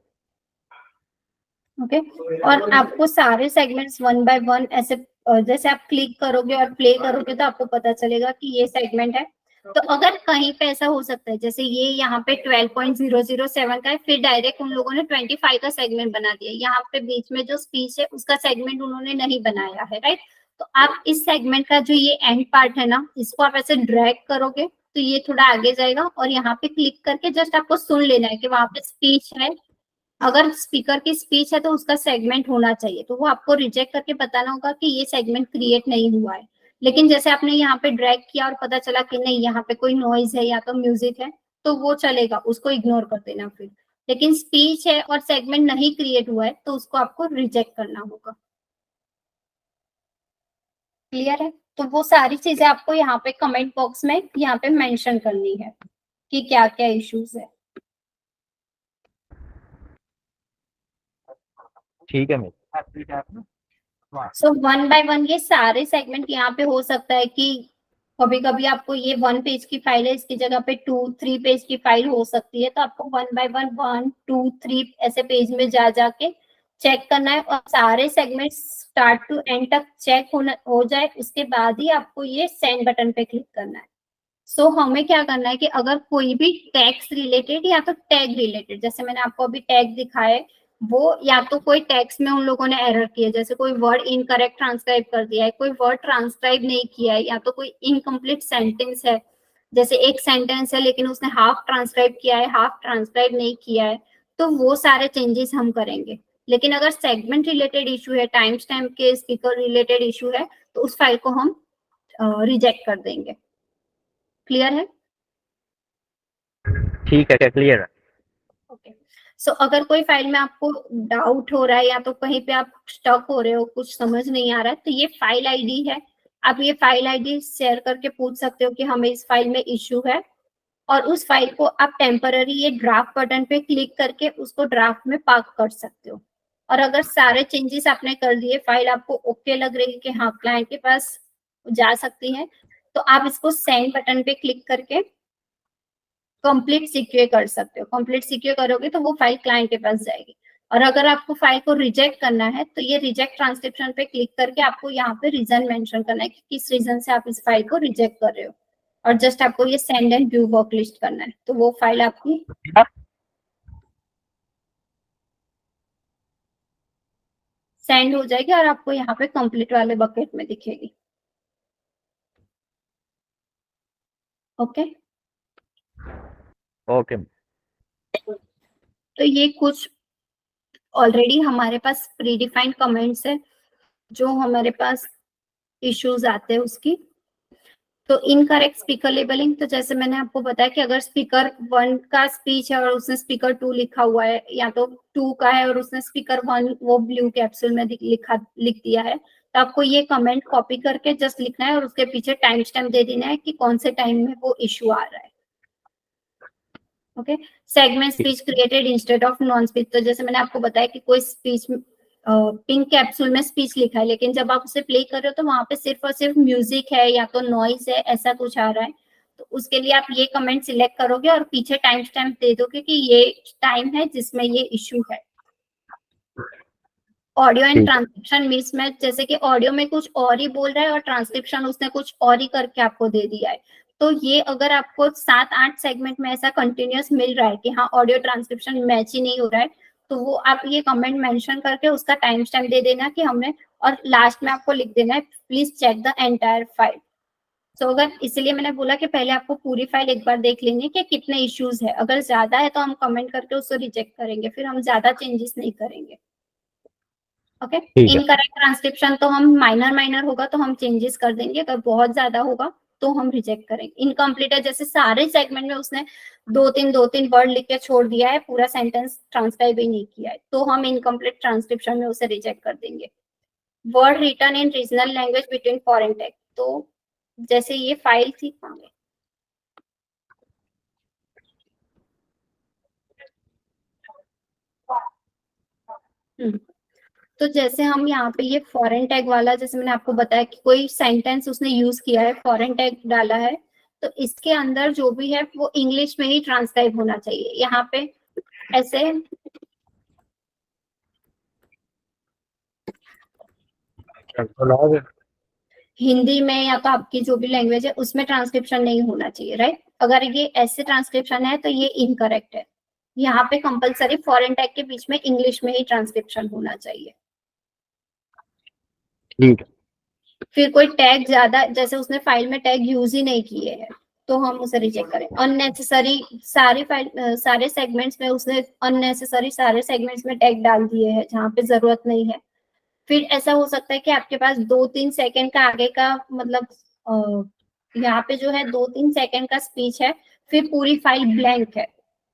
ओके। और आपको सारे सेगमेंट्स वन बाय वन ऐसे जैसे आप क्लिक करोगे और प्ले करोगे तो आपको पता चलेगा कि ये सेगमेंट है। तो अगर कहीं पे ऐसा हो सकता है जैसे ये यहाँ पे 12.007 का है, फिर डायरेक्ट उन लोगों ने 25 का सेगमेंट बना दिया, यहाँ पे बीच में जो स्पीच है उसका सेगमेंट उन्होंने नहीं बनाया है, राइट। तो आप इस सेगमेंट का जो ये एंड पार्ट है ना, इसको आप ऐसे ड्रैग करोगे तो ये थोड़ा आगे जाएगा और यहाँ पे क्लिक करके जस्ट आपको सुन लेना है कि वहां पे स्पीच है। अगर स्पीकर की स्पीच है तो उसका सेगमेंट होना चाहिए, तो वो आपको रिजेक्ट करके बताना होगा कि ये सेगमेंट क्रिएट नहीं हुआ है। लेकिन जैसे आपने यहाँ पे ड्रैग किया और पता चला कि नहीं यहाँ पे कोई नॉइज है या तो म्यूजिक है, तो वो चलेगा, उसको इग्नोर कर देना फिर। लेकिन स्पीच है और सेगमेंट नहीं क्रिएट हुआ है तो उसको आपको रिजेक्ट करना होगा। क्लियर है? तो वो सारी चीजें आपको यहाँ पे कमेंट बॉक्स में यहाँ पे मेंशन करनी है कि क्या क्या इश्यूज है। ठीक है miss. So one by one ये सारे सेगमेंट यहाँ पे हो सकता है कि कभी कभी आपको ये 1 पेज की फाइल है, इसकी जगह पे 2-3 पेज की फाइल हो सकती है, तो आपको 1 बाय 1 1 2 3 ऐसे पेज में जा जाके चेक करना है और सारे सेगमेंट स्टार्ट टू एंड तक चेक हो जाए, उसके बाद ही आपको ये सेंड बटन पे क्लिक करना है। सो हमें क्या करना है कि अगर कोई भी टैक्स रिलेटेड या तो टैग रिलेटेड, जैसे मैंने आपको अभी टैग दिखाया, वो या तो कोई टैक्स में उन लोगों ने एरर किया, जैसे कोई वर्ड इनकरेक्ट ट्रांसक्राइब कर दिया है, कोई वर्ड ट्रांसक्राइब नहीं किया है, या तो कोई इनकम्प्लीट सेंटेंस है, जैसे एक सेंटेंस है लेकिन उसने हाफ ट्रांसक्राइब किया है, हाफ ट्रांसक्राइब नहीं किया है, तो वो सारे चेंजेस हम करेंगे। लेकिन अगर सेगमेंट रिलेटेड इशू है, टाइम स्टैम्प के स्पीकर रिलेटेड इशू है, तो उस फाइल को हम रिजेक्ट कर देंगे। क्लियर है? ठीक है, क्लियर है। ओके। सो अगर कोई फाइल में आपको डाउट हो रहा है या तो कहीं पे आप स्टक हो रहे हो, कुछ समझ नहीं आ रहा है, तो ये फाइल आईडी है। आप ये फाइल आईडी शेयर करके पूछ सकते हो कि हमें इस फाइल में इश्यू है, और उस फाइल को आप टेम्पररी ये ड्राफ्ट बटन पे क्लिक करके उसको ड्राफ्ट में पार्क कर सकते हो। और अगर सारे चेंजेस आपने कर दिए, फाइल आपको ओके लग रही है कि हाँ क्लाइंट के पास जा सकती है, तो आप इसको सेंड बटन पे क्लिक करके कंप्लीट सिक्योर कर सकते हो। कंप्लीट सिक्योर करोगे तो वो फाइल क्लाइंट के पास जाएगी। और अगर आपको फाइल को रिजेक्ट करना है तो ये रिजेक्ट ट्रांसक्रिप्शन पे क्लिक करके आपको यहाँ पे रीजन मेंशन करना है कि किस रीजन से आप इस फाइल को रिजेक्ट कर रहे हो, और जस्ट आपको ये send and view work list करना है, तो वो फाइल आपकी सेंड हो जाएगी और आपको यहाँ पे कंप्लीट वाले बकेट में दिखेगी। ओके। ओके। तो ये कुछ ऑलरेडी हमारे पास प्री डिफाइंड कमेंट्स है जो हमारे पास इश्यूज आते हैं उसकी। तो इनकरेक्ट स्पीकर लेबलिंग, तो जैसे मैंने आपको बताया कि अगर स्पीकर 1 का स्पीच है और उसने स्पीकर 2 लिखा हुआ है, या तो 2 का है और उसने स्पीकर 1 वो ब्लू कैप्सूल में लिख दिया है, तो आपको ये कमेंट कॉपी करके जस्ट लिखना है और उसके पीछे टाइम स्टैम्प दे देना है कि कौन से टाइम में वो इश्यू आ रहा है। Okay. Segment speech created instead of non speech, तो जैसे मैंने आपको बताया कि कोई स्पीच पिंक कैप्सूल में स्पीच लिखा है, लेकिन जब आप उसे प्ले कर रहे हो तो वहां पे सिर्फ और सिर्फ म्यूजिक है या तो नॉइज है, ऐसा कुछ आ रहा है, तो उसके लिए आप ये कमेंट सिलेक्ट करोगे और पीछे टाइम स्टैम्प दे दोगे कि ये टाइम है जिसमें ये इश्यू है। ऑडियो एंड ट्रांसक्रिप्शन मिसमैच, जैसे कि ऑडियो में कुछ और ही बोल रहा है और ट्रांसक्रिप्शन उसने कुछ और ही करके आपको दे दिया है, तो ये अगर आपको 7-8 सेगमेंट में ऐसा कंटिन्यूअस मिल रहा है कि हाँ ऑडियो ट्रांसक्रिप्शन मैच ही नहीं हो रहा है, तो वो आप ये कमेंट मेंशन करके उसका टाइम स्टैम्प दे देना कि हमने, और लास्ट में आपको लिख देना है please check the entire file. तो अगर, इसलिए मैंने बोला कि पहले आपको पूरी फाइल एक बार देख लेनी है कि कितने इश्यूज है, अगर ज्यादा है तो हम कमेंट करके उसको रिजेक्ट करेंगे, फिर हम ज्यादा चेंजेस नहीं करेंगे। ओके। इनकरेक्ट ट्रांसक्रिप्शन तो हम माइनर होगा तो हम चेंजेस कर देंगे, अगर बहुत ज्यादा होगा तो हम रिजेक्ट करेंगे। इनकम्प्लीट है, जैसे सारे सेगमेंट में उसने दो तीन वर्ड लिख के छोड़ दिया है, पूरा सेंटेंस ट्रांसक्राइब ही नहीं किया है, तो हम इनकम्प्लीट ट्रांसक्रिप्शन में उसे रिजेक्ट कर देंगे। Word written in regional language between foreign text, तो जैसे ये फाइल थी, तो जैसे हम यहाँ पे ये फॉरेन टैग वाला, जैसे मैंने आपको बताया कि कोई सेंटेंस उसने यूज किया है, फॉरेन टैग डाला है, तो इसके अंदर जो भी है वो इंग्लिश में ही ट्रांसक्राइब होना चाहिए। यहाँ पे ऐसे हिंदी में या तो आपकी जो भी लैंग्वेज है उसमें ट्रांसक्रिप्शन नहीं होना चाहिए, राइट। अगर ये ऐसे ट्रांसक्रिप्शन है तो ये इनकरेक्ट है। यहाँ पे कंपलसरी फॉरेन टैग के बीच में इंग्लिश में ही ट्रांसक्रिप्शन होना चाहिए। ठीक है। फिर कोई टैग ज्यादा, जैसे उसने फाइल में टैग यूज ही नहीं किए हैं, तो हम उसे रिजेक्ट करें। अननेसेसरी सारे फाइल सारे सेगमेंट्स में उसने अननेसेसरी सारे सेगमेंट्स में टैग डाल दिए हैं जहाँ पे जरूरत नहीं है। फिर ऐसा हो सकता है कि आपके पास 2-3 सेकंड का आगे का मतलब यहाँ पे जो है 2-3 सेकंड का स्पीच है, फिर पूरी फाइल ब्लैंक है।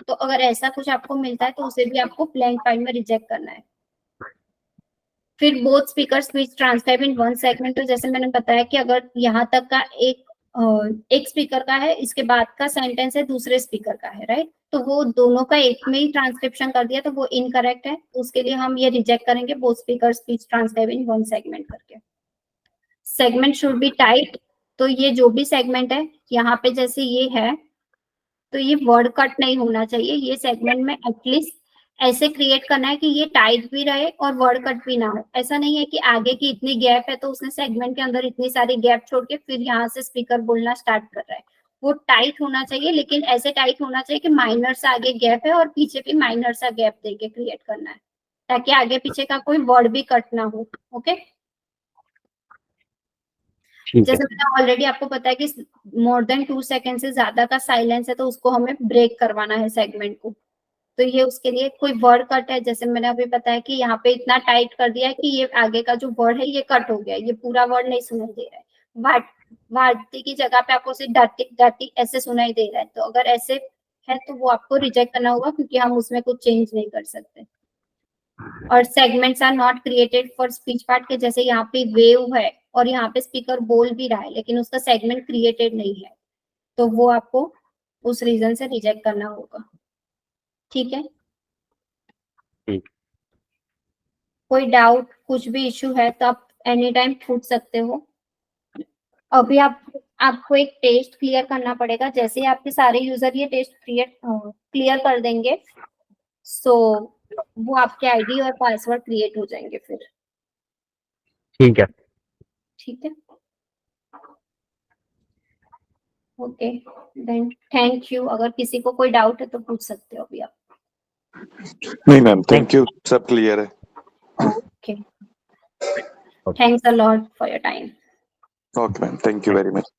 तो अगर ऐसा कुछ आपको मिलता है तो उसे भी आपको ब्लैंक फाइल में रिजेक्ट करना है। फिर बोथ स्पीकर स्पीच ट्रांसक्राइब इन 1 सेगमेंट, तो जैसे मैंने बताया कि अगर यहाँ तक का एक स्पीकर का है, इसके बाद का सेंटेंस है दूसरे स्पीकर का है, राइट, तो वो दोनों का एक में ही ट्रांसक्रिप्शन कर दिया तो वो इनकरेक्ट है, तो उसके लिए हम ये रिजेक्ट करेंगे बोथ स्पीकर स्पीच ट्रांसक्राइब इन 1 सेगमेंट करके। सेगमेंट शुड बी टाइट, तो ये जो भी सेगमेंट है यहाँ पे जैसे ये है, तो ये वर्ड कट नहीं होना चाहिए। ये सेगमेंट में एटलीस्ट ऐसे क्रिएट करना है कि ये टाइट भी रहे और वर्ड कट भी ना हो। ऐसा नहीं है कि आगे की इतनी गैप है तो उसने सेगमेंट के अंदर इतनी सारी गैप छोड़ के फिर यहाँ से स्पीकर बोलना स्टार्ट कर रहा है। वो टाइट होना चाहिए, लेकिन ऐसे टाइट होना चाहिए कि माइनर सा आगे गैप है और पीछे भी माइनर सा गैप देके क्रिएट करना है, ताकि आगे पीछे का कोई वर्ड भी कट ना हो। ओके, जैसे मैंने ऑलरेडी आपको पता है कि मोर देन 2 सेकेंड से ज्यादा का साइलेंस है तो उसको हमें ब्रेक करवाना है सेगमेंट को। तो ये उसके लिए कोई वर्ड कट है, जैसे मैंने अभी बताया कि यहाँ पे इतना टाइट कर दिया है कि ये आगे का जो वर्ड है ये कट हो गया, ये पूरा वर्ड नहीं सुनाई दे रहा है। वाटी की जगह पे आपको सिर्फ डाटी डाटी ऐसे सुनाई दे रहा है, तो अगर ऐसे है तो वो आपको रिजेक्ट करना होगा, क्योंकि हम उसमें कुछ चेंज नहीं कर सकते। और segments are not created for speech part के, जैसे यहाँ पे वेव है और यहाँ पे स्पीकर बोल भी रहा है लेकिन उसका सेगमेंट क्रिएटेड नहीं है, तो वो आपको उस रीजन से रिजेक्ट करना होगा। ठीक है, कोई डाउट कुछ भी इश्यू है तो आप एनी टाइम पूछ सकते हो। अभी आपको एक टेस्ट क्लियर करना पड़ेगा। जैसे ही आपके सारे यूजर ये टेस्ट क्लियर कर देंगे, सो वो आपके आईडी और पासवर्ड क्रिएट हो जाएंगे फिर। ठीक है, ठीक है, ओके देन थैंक यू। अगर किसी को कोई डाउट है तो पूछ सकते हो अभी आप। नहीं मैम, थैंक यू, सब क्लियर है। Okay, thanks a lot for your time. Okay ma'am, thank you very much.